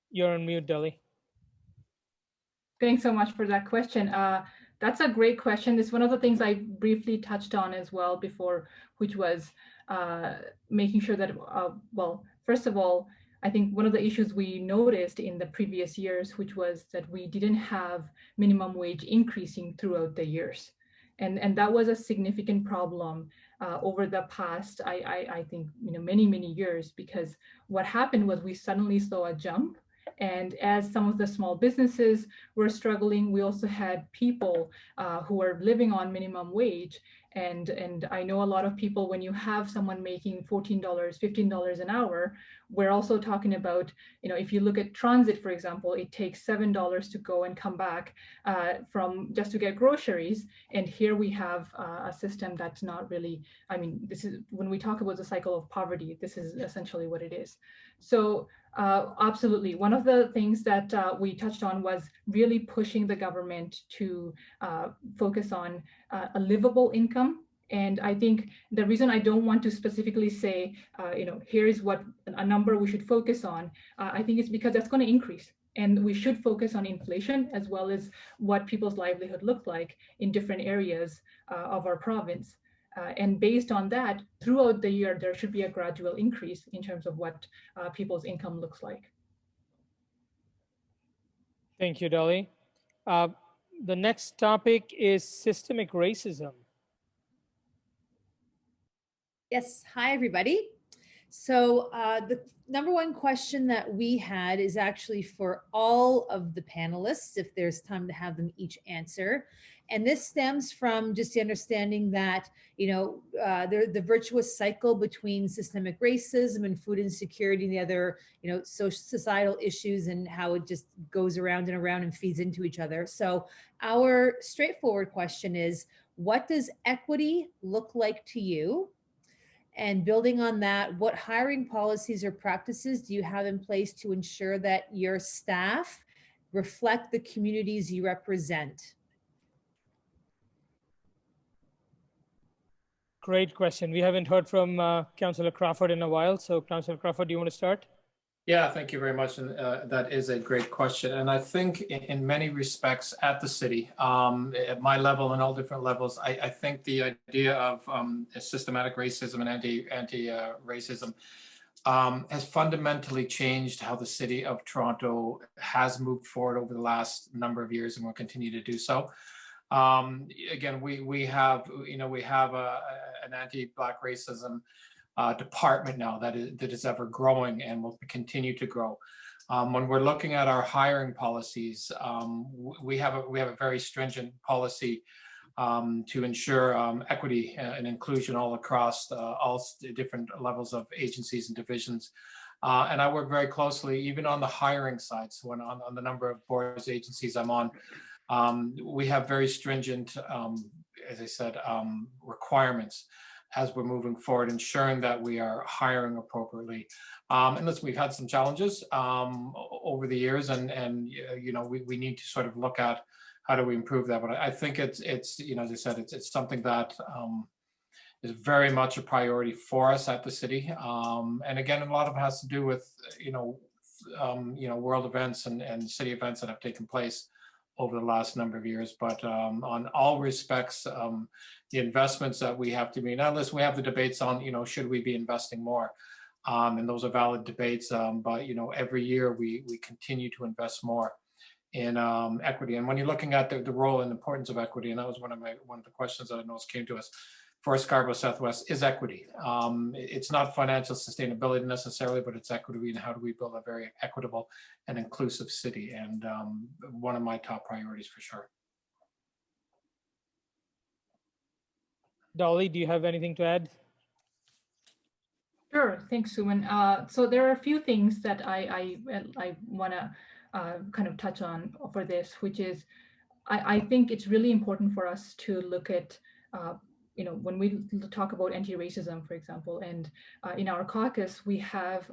You're on mute, Dolly. Thanks so much for that question. That's a great question. It's one of the things I briefly touched on as well before, which was making sure that, well, first of all, I think one of the issues we noticed in the previous years, which was that we didn't have minimum wage increasing throughout the years. And that was a significant problem over the past, I think, many years, because what happened was we suddenly saw a jump. And as some of the small businesses were struggling, we also had people who were living on minimum wage, And I know a lot of people, when you have someone making $14, $15 an hour, we're also talking about, if you look at transit, for example, it takes $7 to go and come back from just to get groceries. And here we have a system that's not really, this is, when we talk about the cycle of poverty, this is essentially what it is. So absolutely. One of the things that we touched on was really pushing the government to focus on a livable income. And I think the reason I don't want to specifically say, here is what a number we should focus on, I think it's because that's going to increase. And we should focus on inflation as well as what people's livelihood look like in different areas of our province. And based on that, throughout the year, there should be a gradual increase in terms of what people's income looks like. Thank you, Doly. The next topic is systemic racism. Yes, hi everybody. So the number one question that we had is actually for all of the panelists, if there's time to have them each answer. And this stems from just the understanding that, the virtuous cycle between systemic racism and food insecurity and the other, societal issues, and how it just goes around and around and feeds into each other. So our straightforward question is, what does equity look like to you? And building on that, what hiring policies or practices do you have in place to ensure that your staff reflect the communities you represent? Great question. We haven't heard from Councillor Crawford in a while. So Councillor Crawford, do you want to start? Yeah, thank you very much. And that is a great question. And I think in many respects at the city, at my level and all different levels, I think the idea of systematic racism and anti-racism has fundamentally changed how the city of Toronto has moved forward over the last number of years and will continue to do so. Again, we have an anti-Black racism department now that is ever growing and will continue to grow. When we're looking at our hiring policies, we have a very stringent policy to ensure equity and inclusion all across all different levels of agencies and divisions. And I work very closely, even on the hiring side. So on the number of boards, agencies I'm on, we have very stringent, as I said, requirements as we're moving forward, ensuring that we are hiring appropriately. And listen, we've had some challenges over the years, and we need to sort of look at how do we improve that. But I think it's as I said, it's something that is very much a priority for us at the city. And again, a lot of it has to do with world events and city events that have taken place over the last number of years. But on all respects, the investments that we have to be, now listen, we have the debates on, should we be investing more? And those are valid debates. But, every year we continue to invest more in equity. And when you're looking at the role and importance of equity, and that was one of the questions that I noticed came to us for Scarborough Southwest, is equity. It's not financial sustainability necessarily, but it's equity and how do we build a very equitable and inclusive city. And one of my top priorities for sure. Doly, do you have anything to add? Sure, thanks, Suman. So there are a few things that I want to kind of touch on for this, which is I think it's really important for us to look at when we talk about anti-racism, for example, and in our caucus, we have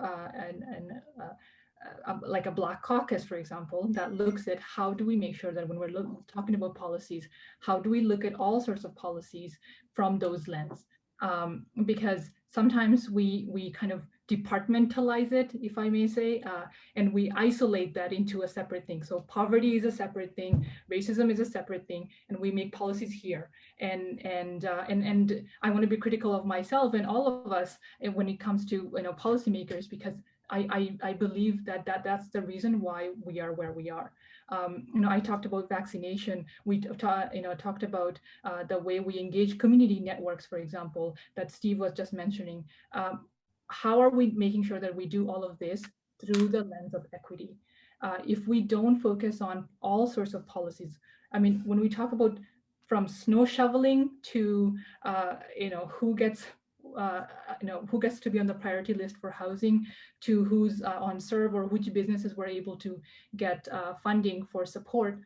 like a Black caucus, for example, that looks at how do we make sure that when we're talking about policies, how do we look at all sorts of policies from those lens? Because sometimes we kind of departmentalize it, if I may say, and we isolate that into a separate thing. So poverty is a separate thing, racism is a separate thing, and we make policies here. And I want to be critical of myself and all of us when it comes to policymakers, because I believe that's the reason why we are where we are. I talked about vaccination. We talked about the way we engage community networks, for example, that Steve was just mentioning. How are we making sure that we do all of this through the lens of equity? If we don't focus on all sorts of policies, I mean, when we talk about from snow shoveling to who gets who gets to be on the priority list for housing, to who's on serve, or which businesses were able to get funding for support.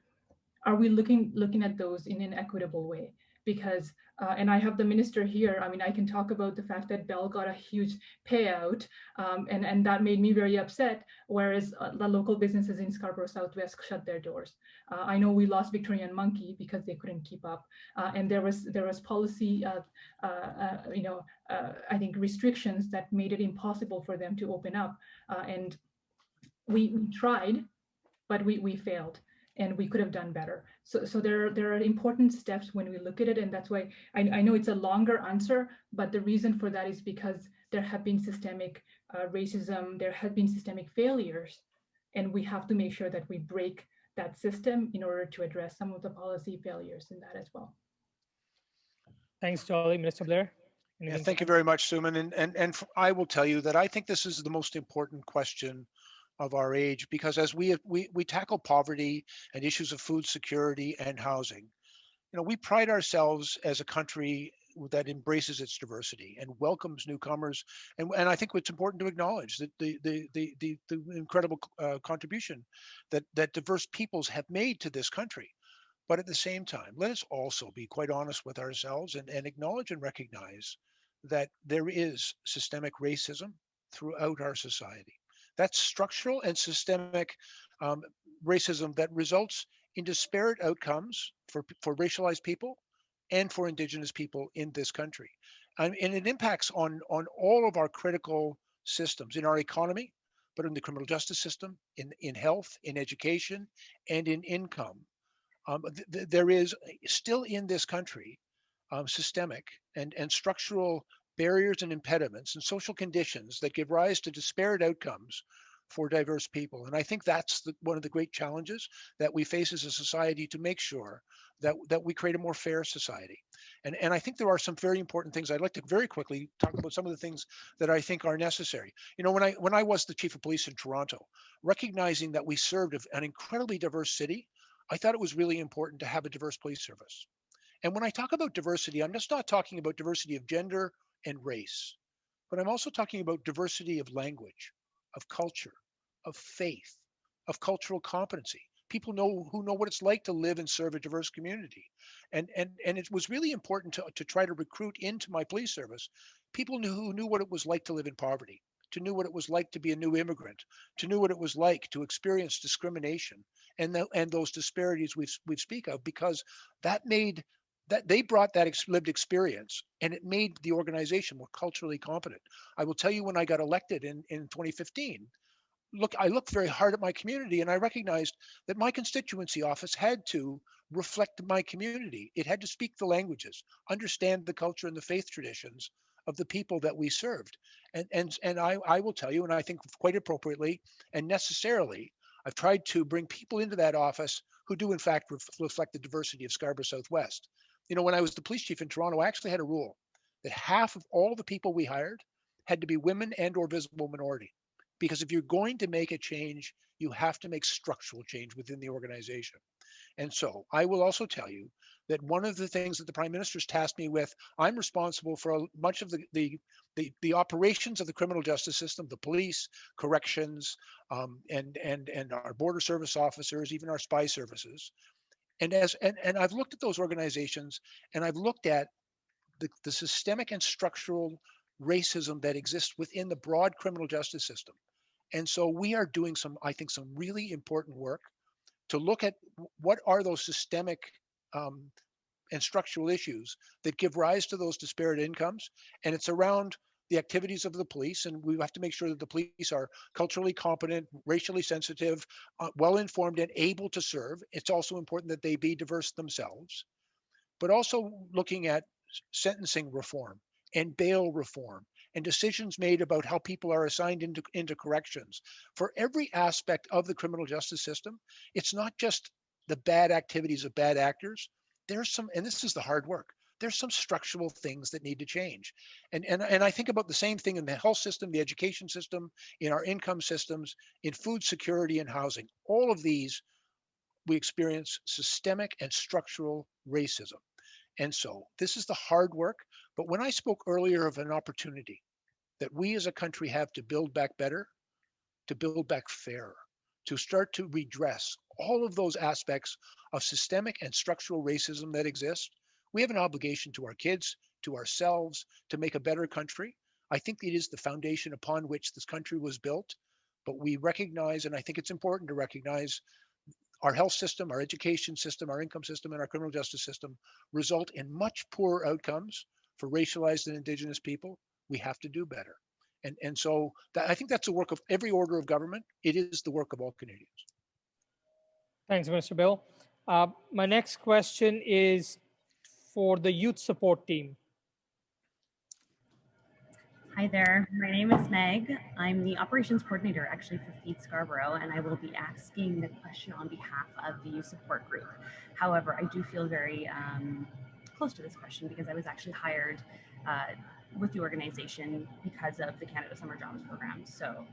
Are we looking at those in an equitable way? Because and I have the minister here. I mean, I can talk about the fact that Bell got a huge payout, and that made me very upset. Whereas the local businesses in Scarborough Southwest shut their doors. I know we lost Victorian Monkey because they couldn't keep up, and there was policy, I think restrictions that made it impossible for them to open up. And we tried, but we failed. And we could have done better. So there are important steps when we look at it, and that's why I know it's a longer answer, but the reason for that is because there have been systemic racism, there have been systemic failures, and we have to make sure that we break that system in order to address some of the policy failures in that as well. Thanks, Doly. Minister Blair. Yeah, thank you very much, Suman. And I will tell you that I think this is the most important question of our age, because as we tackle poverty and issues of food security and housing, we pride ourselves as a country that embraces its diversity and welcomes newcomers. And I think it's important to acknowledge that the incredible contribution that diverse peoples have made to this country. But at the same time, let us also be quite honest with ourselves and acknowledge and recognize that there is systemic racism throughout our society. That's structural and systemic racism that results in disparate outcomes for racialized people and for Indigenous people in this country. And it impacts on all of our critical systems in our economy, but in the criminal justice system, in health, in education, and in income. There is still in this country systemic and structural barriers and impediments and social conditions that give rise to disparate outcomes for diverse people. And I think that's one of the great challenges that we face as a society, to make sure that we create a more fair society. And I think there are some very important things. I'd like to very quickly talk about some of the things that I think are necessary. When I was the chief of police in Toronto, recognizing that we served an incredibly diverse city, I thought it was really important to have a diverse police service. And when I talk about diversity, I'm just not talking about diversity of gender and race, but I'm also talking about diversity of language, of culture, of faith, of cultural competency. People who know what it's like to live and serve a diverse community. And it was really important to try to recruit into my police service people who knew what it was like to live in poverty, to know what it was like to be a new immigrant, to know what it was like to experience discrimination and those disparities we speak of, because that they brought that lived experience, and it made the organization more culturally competent. I will tell you, when I got elected in 2015, I looked very hard at my community, and I recognized that my constituency office had to reflect my community. It had to speak the languages, understand the culture and the faith traditions of the people that we served. And I will tell you, and I think quite appropriately and necessarily, I've tried to bring people into that office who do in fact reflect the diversity of Scarborough Southwest. When I was the police chief in Toronto, I actually had a rule that half of all the people we hired had to be women and or visible minority. Because if you're going to make a change, you have to make structural change within the organization. And so I will also tell you that one of the things that the Prime Minister's tasked me with, I'm responsible for much of the operations of the criminal justice system, the police, corrections, and our border service officers, even our spy services. And I've looked at those organizations, and I've looked at the systemic and structural racism that exists within the broad criminal justice system. And so we are doing some really important work to look at what are those systemic and structural issues that give rise to those disparate incomes. And it's around the activities of the police, and we have to make sure that the police are culturally competent, racially sensitive, well-informed, and able to serve. It's also important that they be diverse themselves, but also looking at sentencing reform and bail reform and decisions made about how people are assigned into corrections. For every aspect of the criminal justice system, it's not just the bad activities of bad actors. There's some, and this is the hard work, there's some structural things that need to change. And I think about the same thing in the health system, the education system, in our income systems, in food security and housing. All of these, we experience systemic and structural racism. And so this is the hard work. But when I spoke earlier of an opportunity that we as a country have to build back better, to build back fairer, to start to redress all of those aspects of systemic and structural racism that exist, we have an obligation to our kids, to ourselves, to make a better country. I think it is the foundation upon which this country was built, but we recognize, and I think it's important to recognize, our health system, our education system, our income system, and our criminal justice system result in much poorer outcomes for racialized and Indigenous people. We have to do better. And so I think that's the work of every order of government. It is the work of all Canadians. Thanks, Mr. Bill. My next question is for the youth support team. Hi there, my name is Meg. I'm the operations coordinator actually for Feed Scarborough, and I will be asking the question on behalf of the youth support group. However, I do feel very close to this question because I was actually hired with the organization because of the Canada Summer Jobs Program. So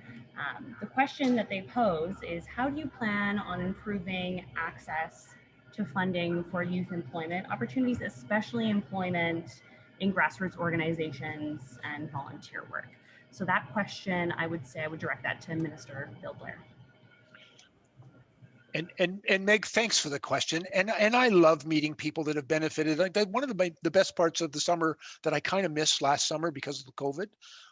the question that they pose is, how do you plan on improving access to funding for youth employment opportunities, especially employment in grassroots organizations and volunteer work? So that question, I would say I would direct that to Minister Bill Blair. And Meg, thanks for the question. And I love meeting people that have benefited. Like one of the best parts of the summer that I kind of missed last summer because of the COVID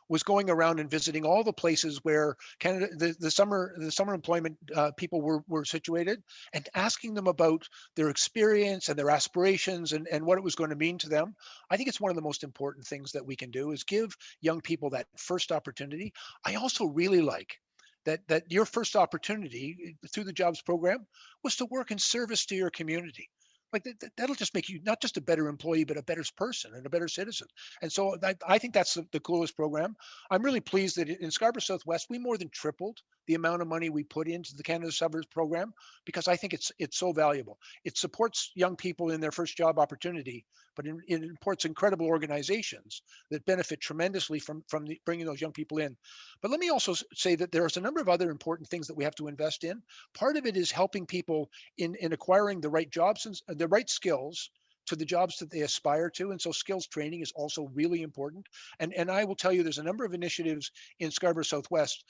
was going around and visiting all the places where Canada, the summer employment people were situated, and asking them about their experience and their aspirations and what it was going to mean to them. I think it's one of the most important things that we can do is give young people that first opportunity. I also really like that your first opportunity through the jobs program was to work in service to your community. Like that'll just make you not just a better employee, but a better person and a better citizen. And so I think that's the coolest program. I'm really pleased that in Scarborough Southwest, we more than tripled the amount of money we put into the Canada Suburbs program because I think it's so valuable. It supports young people in their first job opportunity, but it supports incredible organizations that benefit tremendously from bringing those young people in. But let me also say that there's a number of other important things that we have to invest in. Part of it is helping people in acquiring the right jobs and the right skills to the jobs that they aspire to. And so skills training is also really important. And I will tell you, there's a number of initiatives in Scarborough Southwest.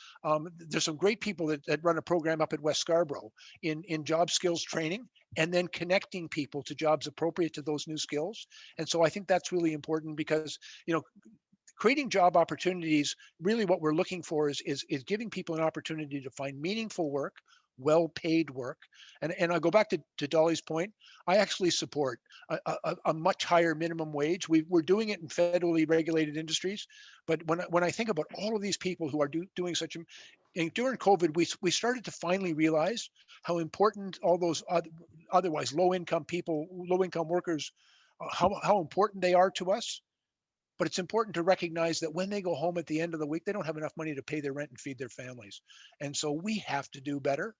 There's some great people that run a program up at West Scarborough in job skills training and then connecting people to jobs appropriate to those new skills. And so I think that's really important because, you know, creating job opportunities, really what we're looking for is giving people an opportunity to find meaningful work, well-paid work. And I'll go back to Dolly's point. I actually support a much higher minimum wage. We're doing it in federally regulated industries. But when I think about all of these people who are doing such and during COVID, we started to finally realize how important all those otherwise low-income people, low-income workers, how important they are to us. But it's important to recognize that when they go home at the end of the week, they don't have enough money to pay their rent and feed their families. And so we have to do better.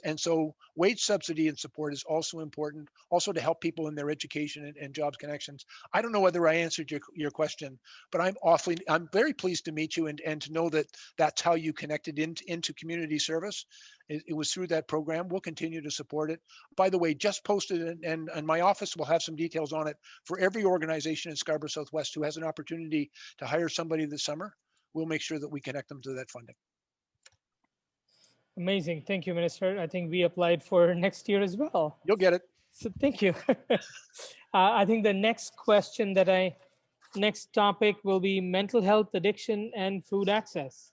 And so wage subsidy and support is also important, also to help people in their education and jobs connections. I don't know whether I answered your question, but I'm very pleased to meet you and to know that that's how you connected into community service. It was through that program. We'll continue to support it. By the way, just posted, and my office will have some details on it for every organization in Scarborough Southwest who has an opportunity to hire somebody this summer. We'll make sure that we connect them to that funding. Amazing. Thank you, Minister. I think we applied for next year as well. You'll get it. So thank you. I think the next topic will be mental health, addiction, and food access.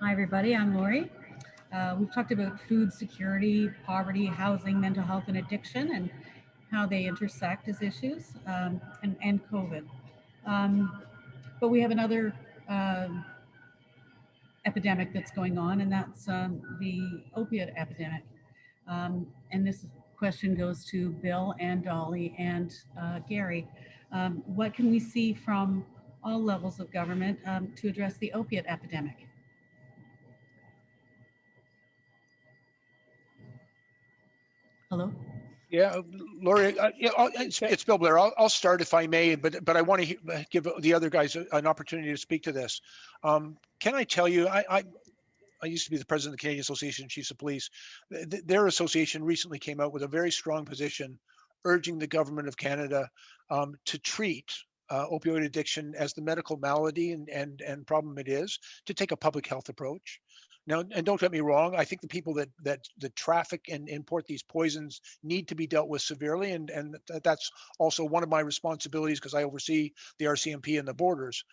Hi, everybody. I'm Lori. We've talked about food security, poverty, housing, mental health, and addiction, and how they intersect as issues, and COVID. But we have another epidemic that's going on, and that's the opiate epidemic. And this question goes to Bill and Dolly and Gary. What can we see from all levels of government to address the opiate epidemic? Hello? Yeah, Lori, it's Bill Blair. I'll start if I may, but I want to give the other guys an opportunity to speak to this. Can I tell you, I used to be the president of the Canadian Association of Chiefs of Police. Their association recently came out with a very strong position urging the government of Canada to treat opioid addiction as the medical malady and problem it is, to take a public health approach. Now, and don't get me wrong, I think the people that traffic and import these poisons need to be dealt with severely, and that's also one of my responsibilities because I oversee the RCMP and the borders.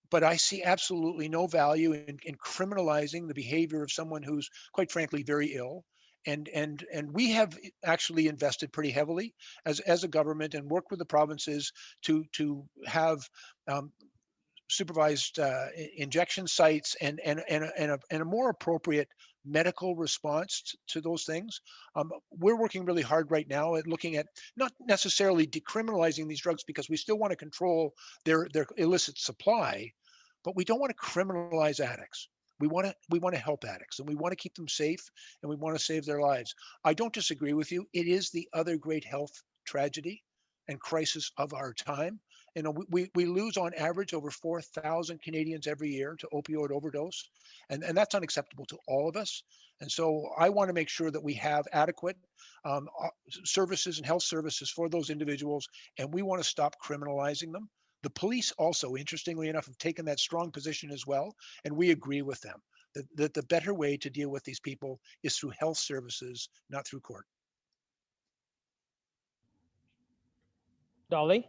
But I see absolutely no value in criminalizing the behavior of someone who's, quite frankly, very ill. And we have actually invested pretty heavily as a government and worked with the provinces to have supervised injection sites and a more appropriate medical response to those things. We're working really hard right now at looking at not necessarily decriminalizing these drugs because we still want to control their illicit supply, but we don't want to criminalize addicts. We want to help addicts, and we want to keep them safe, and we want to save their lives. I don't disagree with you. It is the other great health tragedy and crisis of our time. You know, we lose on average over 4,000 Canadians every year to opioid overdose, and that's unacceptable to all of us. And so I want to make sure that we have adequate services and health services for those individuals, and we want to stop criminalizing them. The police also, interestingly enough, have taken that strong position as well, and we agree with them that the better way to deal with these people is through health services, not through court. Dolly?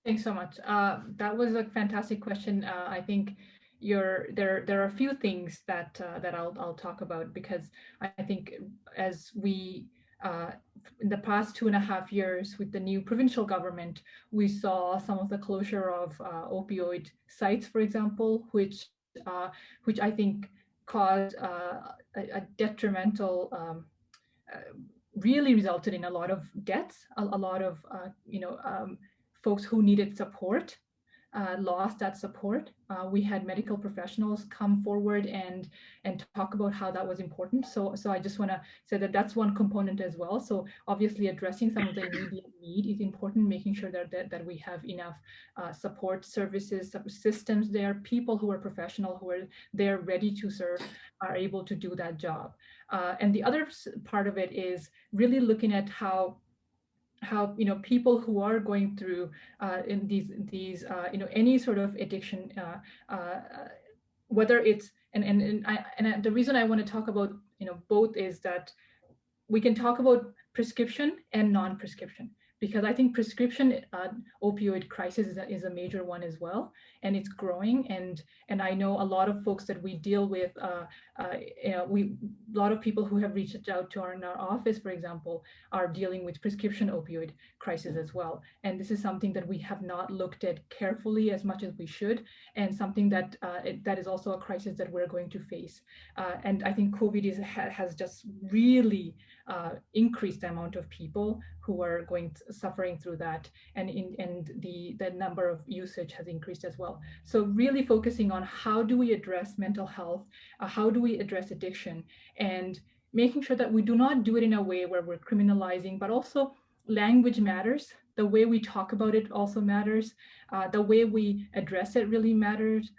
Thanks so much. That was a fantastic question. I think there are a few things that I'll talk about, because I think as we in the past 2.5 years with the new provincial government, we saw some of the closure of opioid sites, for example, which I think caused a detrimental, really resulted in a lot of deaths, a lot of folks who needed support lost that support. We had medical professionals come forward and talk about how that was important. So I just want to say that that's one component as well. So obviously addressing some of the immediate need is important, making sure that we have enough support services, systems there, people who are professional, who are there ready to serve, are able to do that job. And the other part of it is really looking at how people who are going through in these any sort of addiction, whether it's the reason I want to talk about both is that we can talk about prescription and non-prescription, because I think prescription opioid crisis is a major one as well, and it's growing. And I know a lot of folks that we deal with, a lot of people who have reached out to our office, for example, are dealing with prescription opioid crisis as well. And this is something that we have not looked at carefully as much as we should, and something that that is also a crisis that we're going to face. And I think COVID has just really increased the amount of people who are suffering through that, and the number of usage has increased as well. So really focusing on how do we address mental health, how do we address addiction, and making sure that we do not do it in a way where we're criminalizing, but also language matters. The way we talk about it also matters. The way we address it really matters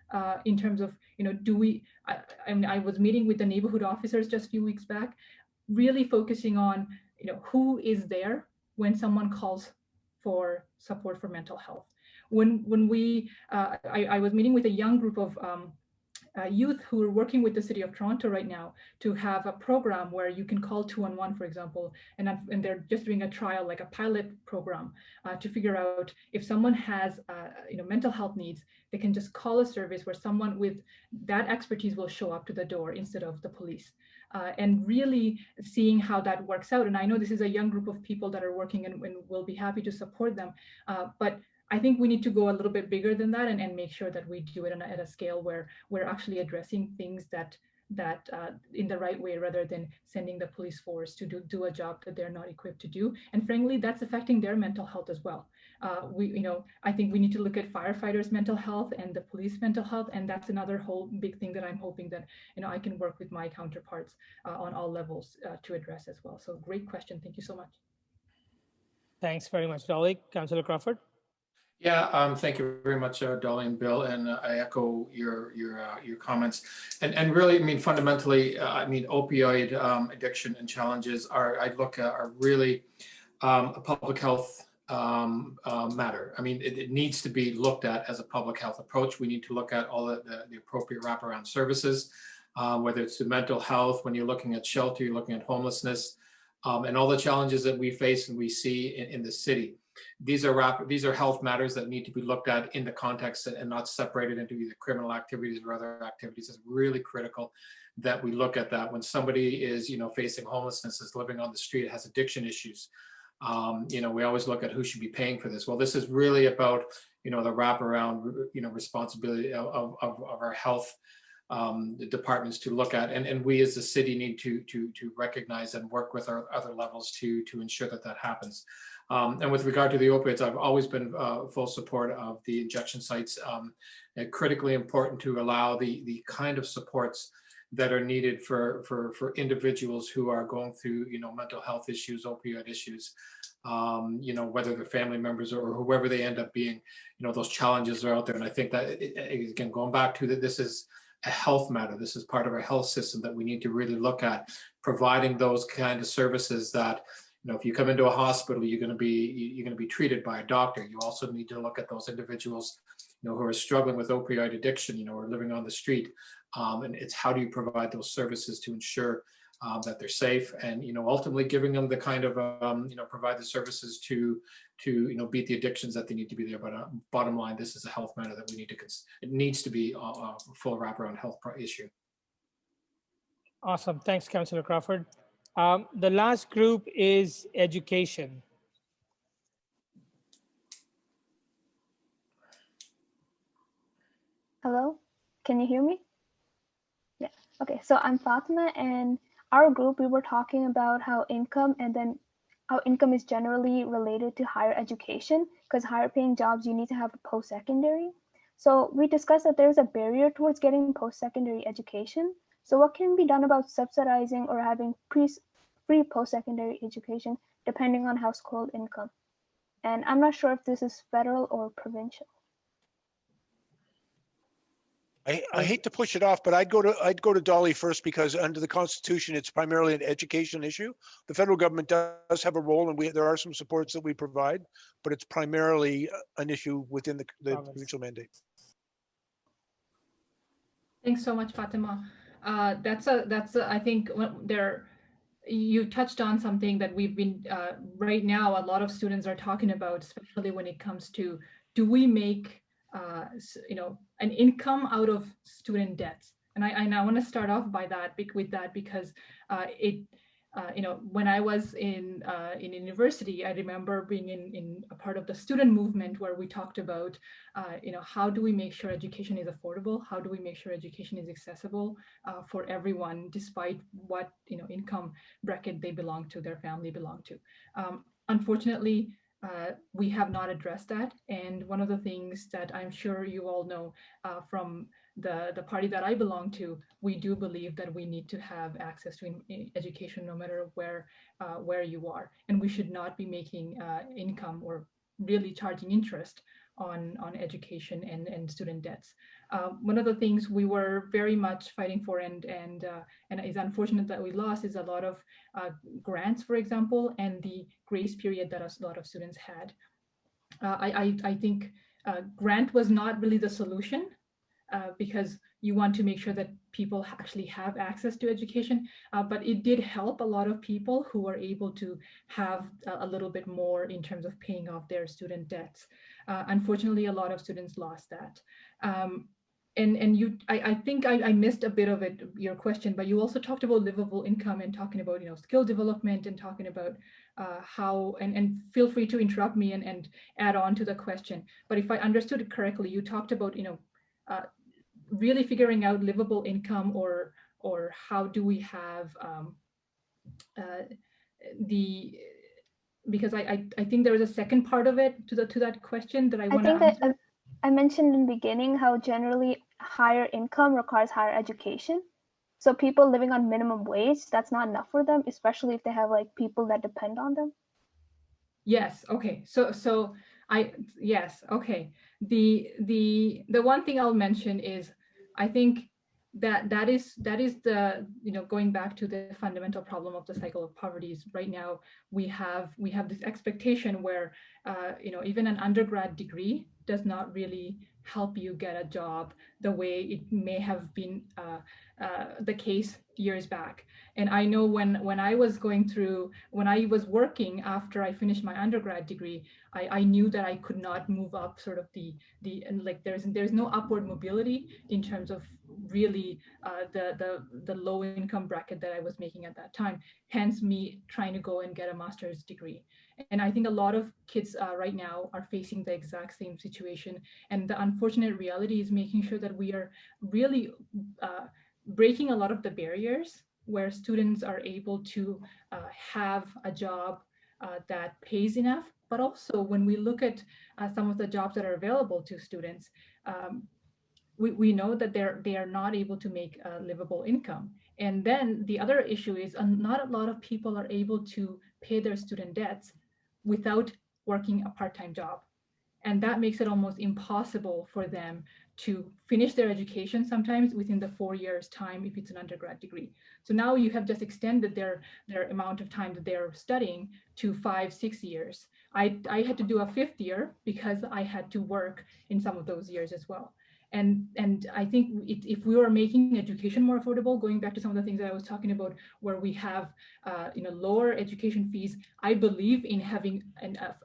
in terms of, I was meeting with the neighborhood officers just a few weeks back, really focusing on, who is there when someone calls for support for mental health. I was meeting with a young group of youth who are working with the City of Toronto right now to have a program where you can call 211, for example, and they're just doing a trial, like a pilot program, to figure out if someone has mental health needs, they can just call a service where someone with that expertise will show up to the door instead of the police. And really seeing how that works out. And I know this is a young group of people that are working, and we'll be happy to support them. But I think we need to go a little bit bigger than that, and make sure that we do it at a scale where we're actually addressing things that in the right way, rather than sending the police force to do a job that they're not equipped to do. And frankly, that's affecting their mental health as well. I think we need to look at firefighters' mental health and the police mental health, and that's another whole big thing that I'm hoping that I can work with my counterparts on all levels to address as well. So great question. Thank you so much. Thanks very much, Doly. Councillor Crawford. Yeah, thank you very much, Dolly and Bill, and I echo your comments. And really, I mean, fundamentally, I mean, opioid addiction and challenges are really a public health matter. I mean, it needs to be looked at as a public health approach. We need to look at all the appropriate wraparound services, whether it's the mental health, when you're looking at shelter, you're looking at homelessness, and all the challenges that we face and we see in the city. These are health matters that need to be looked at in the context and not separated into either criminal activities or other activities. It's really critical that we look at that when somebody is, facing homelessness, is living on the street, has addiction issues. We always look at who should be paying for this. Well, this is really about, the wraparound, responsibility of our health departments to look at, and we as the city need to recognize and work with our other levels to ensure that happens. And with regard to the opiates, I've always been full support of the injection sites. Critically important to allow the kind of supports that are needed for individuals who are going through, mental health issues, opioid issues, whether they're family members or whoever they end up being, those challenges are out there. And I think that, again, going back to that, this is a health matter. This is part of our health system that we need to really look at, providing those kind of services that, if you come into a hospital, you're going to be treated by a doctor. You also need to look at those individuals, who are struggling with opioid addiction, or living on the street. And it's how do you provide those services to ensure that they're safe, and ultimately giving them the kind of provide the services to beat the addictions that they need to be there. But bottom line, this is a health matter that we need to it needs to be a full wraparound health issue. Awesome. Thanks, Councillor Crawford. The last group is education. Hello, can you hear me? Yeah, okay, so I'm Fatima, and our group, we were talking about how income is generally related to higher education, because higher paying jobs, you need to have a post-secondary. So we discussed that there's a barrier towards getting post-secondary education. So what can be done about subsidizing or having free post-secondary education depending on household income? And I'm not sure if this is federal or provincial. I hate to push it off, but I'd go to Doly first, because under the Constitution, it's primarily an education issue. The federal government does have a role, and there are some supports that we provide, but it's primarily an issue within the provincial mandate. Thanks so much, Fatima. I think you touched on something that we've been right now. A lot of students are talking about, especially when it comes to, do we make an income out of student debts? And I want to start off with that because when I was in university, I remember being in a part of the student movement where we talked about how do we make sure education is affordable? How do we make sure education is accessible for everyone, despite what income bracket they belong to, their family belong to? Unfortunately, we have not addressed that. And one of the things that I'm sure you all know from the party that I belong to, we do believe that we need to have access to education no matter where you are. And we should not be making income or really charging interest on education and student debts. One of the things we were very much fighting for, and it's unfortunate that we lost, is a lot of grants, for example, and the grace period that a lot of students had. I think grant was not really the solution, because you want to make sure that people actually have access to education, but it did help a lot of people who were able to have a little bit more in terms of paying off their student debts. Unfortunately, a lot of students lost that. I think I missed a bit of it, your question, but you also talked about livable income and talking about skill development and talking about how, and feel free to interrupt me and add on to the question. But if I understood it correctly, you talked about really figuring out livable income, or how do we have because I think there was a second part of it to that question that I want to answer. I mentioned in the beginning how generally higher income requires higher education. So people living on minimum wage, that's not enough for them, especially if they have people that depend on them. Yes. Okay. Yes. Okay. The one thing I'll mention is, I think that is the, going back to the fundamental problem of the cycle of poverty is right now we have this expectation where even an undergrad degree does not really help you get a job the way it may have been the case years back. And I know when I was working after I finished my undergrad degree, I knew that I could not move up sort of and like there's no upward mobility in terms of really the low income bracket that I was making at that time. Hence me trying to go and get a master's degree. And I think a lot of kids right now are facing the exact same situation. And the unfortunate reality is making sure that we are really breaking a lot of the barriers where students are able to have a job that pays enough. But also when we look at some of the jobs that are available to students, we know that they are not able to make a livable income. And then the other issue is not a lot of people are able to pay their student debts without working a part-time job. And that makes it almost impossible for them to finish their education sometimes within the 4 years time if it's an undergrad degree. So now you have just extended their amount of time that they're studying to 5-6 years. I had to do a 5th year because I had to work in some of those years as well. And I think if we were making education more affordable, going back to some of the things that I was talking about, where we have lower education fees, I believe in having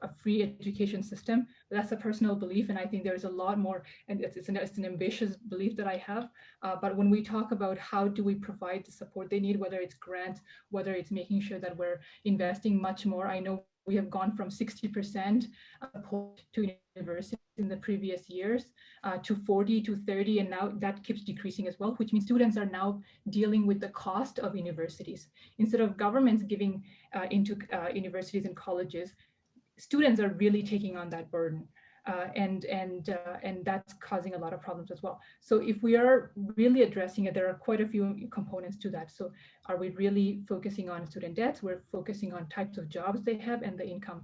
a free education system. That's a personal belief, and I think there's a lot more, and it's an ambitious belief that I have. But when we talk about how do we provide the support they need, whether it's grants, whether it's making sure that we're investing much more, I know we have gone from 60% support to universities in the previous years to 40 to 30, and now that keeps decreasing as well, which means students are now dealing with the cost of universities. Instead of governments giving into universities and colleges, students are really taking on that burden. And that's causing a lot of problems as well. So if we are really addressing it, there are quite a few components to that. So are we really focusing on student debts? We're focusing on types of jobs they have and the income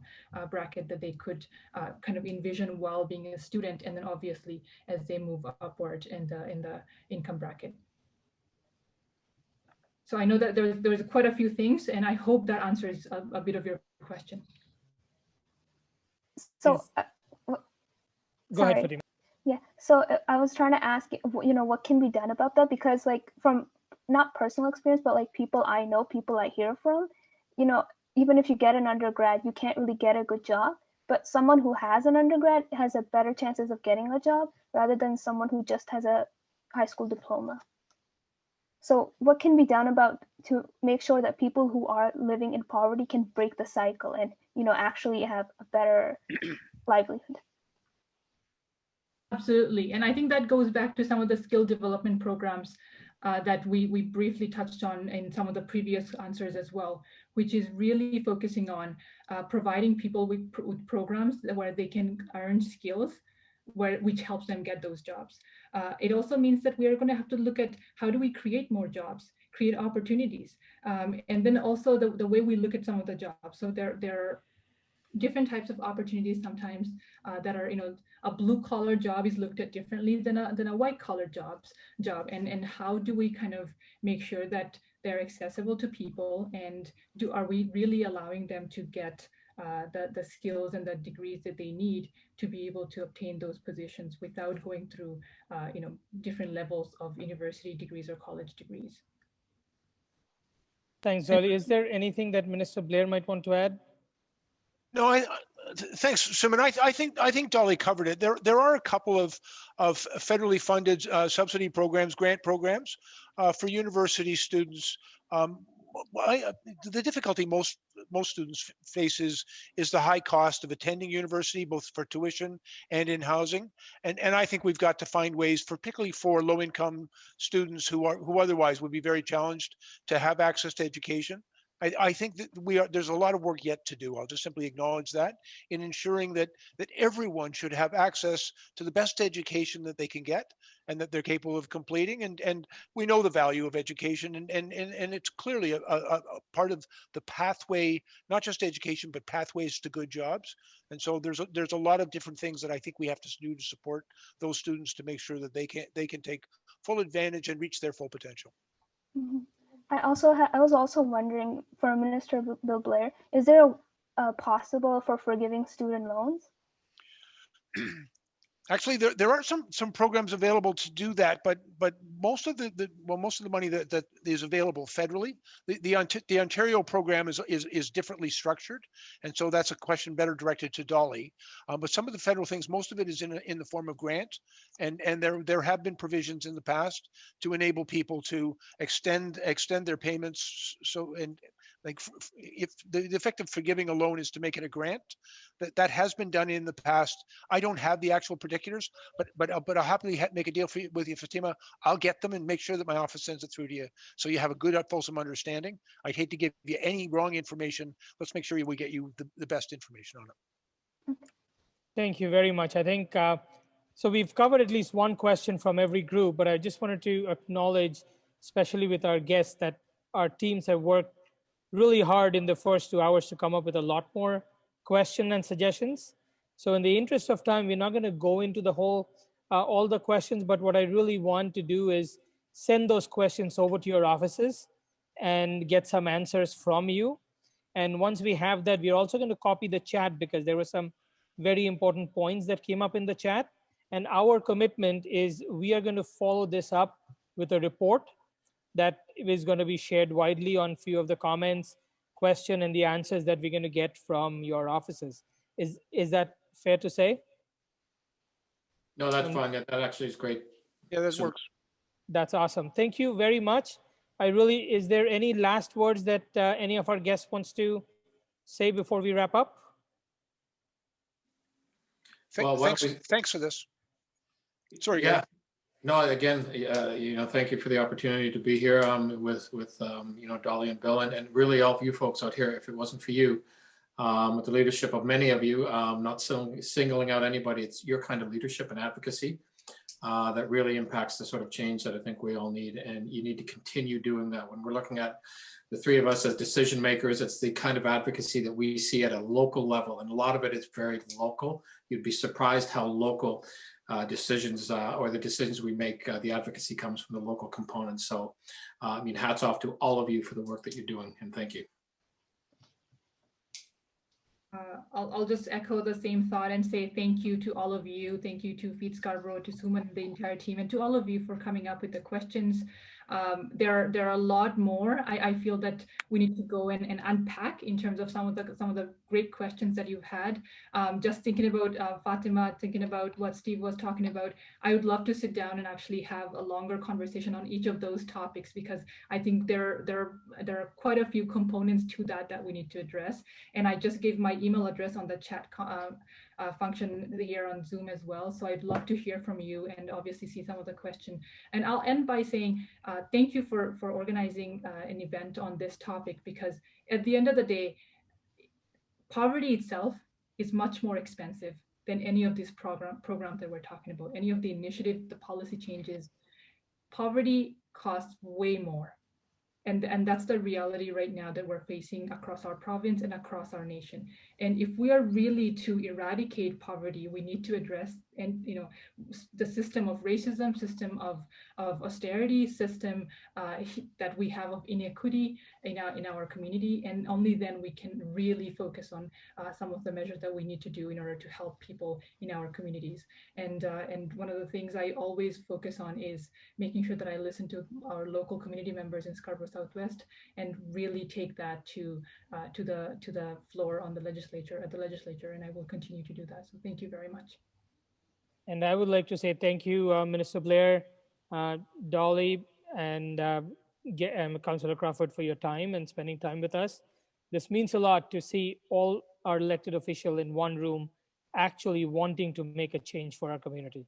bracket that they could kind of envision while being a student, and then obviously as they move upward in the income bracket. So I know that there's quite a few things, and I hope that answers a bit of your question. So Go ahead, Fatima. Yeah, so I was trying to ask, what can be done about that? Because like from not personal experience, but like people I know, people I hear from, even if you get an undergrad, you can't really get a good job. But someone who has an undergrad has a better chances of getting a job rather than someone who just has a high school diploma. So what can be done to make sure that people who are living in poverty can break the cycle and, actually have a better livelihood? Absolutely. And I think that goes back to some of the skill development programs that we briefly touched on in some of the previous answers as well, which is really focusing on providing people with programs where they can earn skills, which helps them get those jobs. It also means that we are going to have to look at how do we create more jobs, create opportunities, and then also the way we look at some of the jobs. So there are different types of opportunities sometimes that are, a blue collar job is looked at differently than a white collar job, and how do we kind of make sure that they're accessible to people, and are we really allowing them to get the skills and the degrees that they need to be able to obtain those positions without going through different levels of university degrees or college degrees. Thanks, Doly. Is there anything that Minister Blair might want to add? No, thanks, Suman. I think Doly covered it. There are a couple of federally funded subsidy programs, grant programs for university students. The difficulty most students face is the high cost of attending university, both for tuition and in housing. And I think we've got to find ways, particularly for low-income students who otherwise would be very challenged to have access to education. I think that there's a lot of work yet to do. I'll just simply acknowledge that, in ensuring that everyone should have access to the best education that they can get and that they're capable of completing. And we know the value of education, and it's clearly a part of the pathway, not just education, but pathways to good jobs. And so there's a lot of different things that I think we have to do to support those students to make sure that they can take full advantage and reach their full potential. Mm-hmm. I was also wondering, for Minister Bill Blair, is there a possible for forgiving student loans? Actually, there are some programs available to do that, but most of the money that is available federally, the Ontario program is differently structured, and so that's a question better directed to Dolly. But some of the federal things, most of it is in the form of grant, and there have been provisions in the past to enable people to extend their payments. So, and like, if the effect of forgiving a loan is to make it a grant, that has been done in the past. I don't have the actual particulars, but I'll happily make a deal with you, Fatima. I'll get them and make sure that my office sends it through to you, so you have a good, fulsome understanding. I'd hate to give you any wrong information. Let's make sure we get you the best information on it. Thank you very much. I think so. We've covered at least one question from every group, but I just wanted to acknowledge, especially with our guests, that our teams have worked really hard in the first 2 hours to come up with a lot more questions and suggestions. So in the interest of time, we're not going to go into the whole, all the questions, but what I really want to do is send those questions over to your offices and get some answers from you. And once we have that, we're also going to copy the chat, because there were some very important points that came up in the chat. And our commitment is we are going to follow this up with a report that is going to be shared widely on few of the comments, question, and the answers that we're going to get from your offices. Is that fair to say? No, that's fine. That actually is great. Yeah, that works. That's awesome. Thank you very much. Is there any last words that any of our guests wants to say before we wrap up? Thanks for this. Sorry. Yeah. No, again, thank you for the opportunity to be here with Dolly and Bill, and really all of you folks out here. If it wasn't for you, with the leadership of many of you, not singling out anybody, it's your kind of leadership and advocacy that really impacts the sort of change that I think we all need, and you need to continue doing that. When we're looking at the three of us as decision makers, it's the kind of advocacy that we see at a local level, and a lot of it is very local. You'd be surprised how local decisions or the decisions we make, the advocacy comes from the local components. So, hats off to all of you for the work that you're doing, and thank you. I'll just echo the same thought and say thank you to all of you. Thank you to Feed Scarborough, to Suman, the entire team, and to all of you for coming up with the questions. There are a lot more. I feel that we need to go in and unpack in terms of some of the great questions that you've had. Just thinking about Fatima, thinking about what Steve was talking about, I would love to sit down and actually have a longer conversation on each of those topics, because I think there are quite a few components to that we need to address. And I just gave my email address on the chat function here on Zoom as well. So I'd love to hear from you and obviously see some of the question. And I'll end by saying thank you for organizing an event on this topic, because at the end of the day, poverty itself is much more expensive than any of these programs that we're talking about, any of the initiatives, the policy changes. Poverty costs way more. And that's the reality right now that we're facing across our province and across our nation. And if we are really to eradicate poverty, we need to address the system of racism, system of austerity, system that we have of inequity in our community. And only then we can really focus on some of the measures that we need to do in order to help people in our communities. And one of the things I always focus on is making sure that I listen to our local community members in Scarborough Southwest and really take that to the floor on the legislature, and I will continue to do that. So thank you very much. And I would like to say thank you, Minister Blair, Dolly, and Councillor Crawford, for your time and spending time with us. This means a lot to see all our elected officials in one room actually wanting to make a change for our community.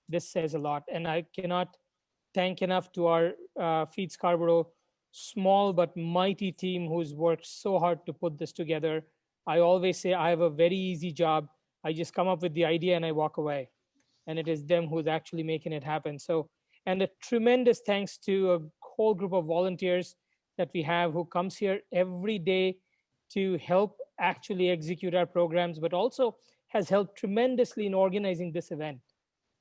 This says a lot, and I cannot thank enough to our Feed Scarborough small but mighty team who's worked so hard to put this together. I always say I have a very easy job. I just come up with the idea and I walk away. And it is them who's actually making it happen. So, and a tremendous thanks to a whole group of volunteers that we have who comes here every day to help actually execute our programs, but also has helped tremendously in organizing this event.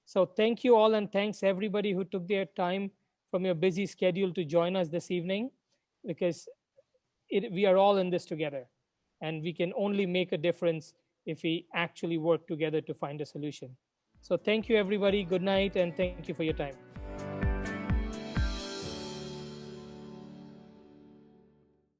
So thank you all, and thanks everybody who took their time from your busy schedule to join us this evening, because we are all in this together, and we can only make a difference if we actually work together to find a solution. So thank you everybody, good night, and thank you for your time.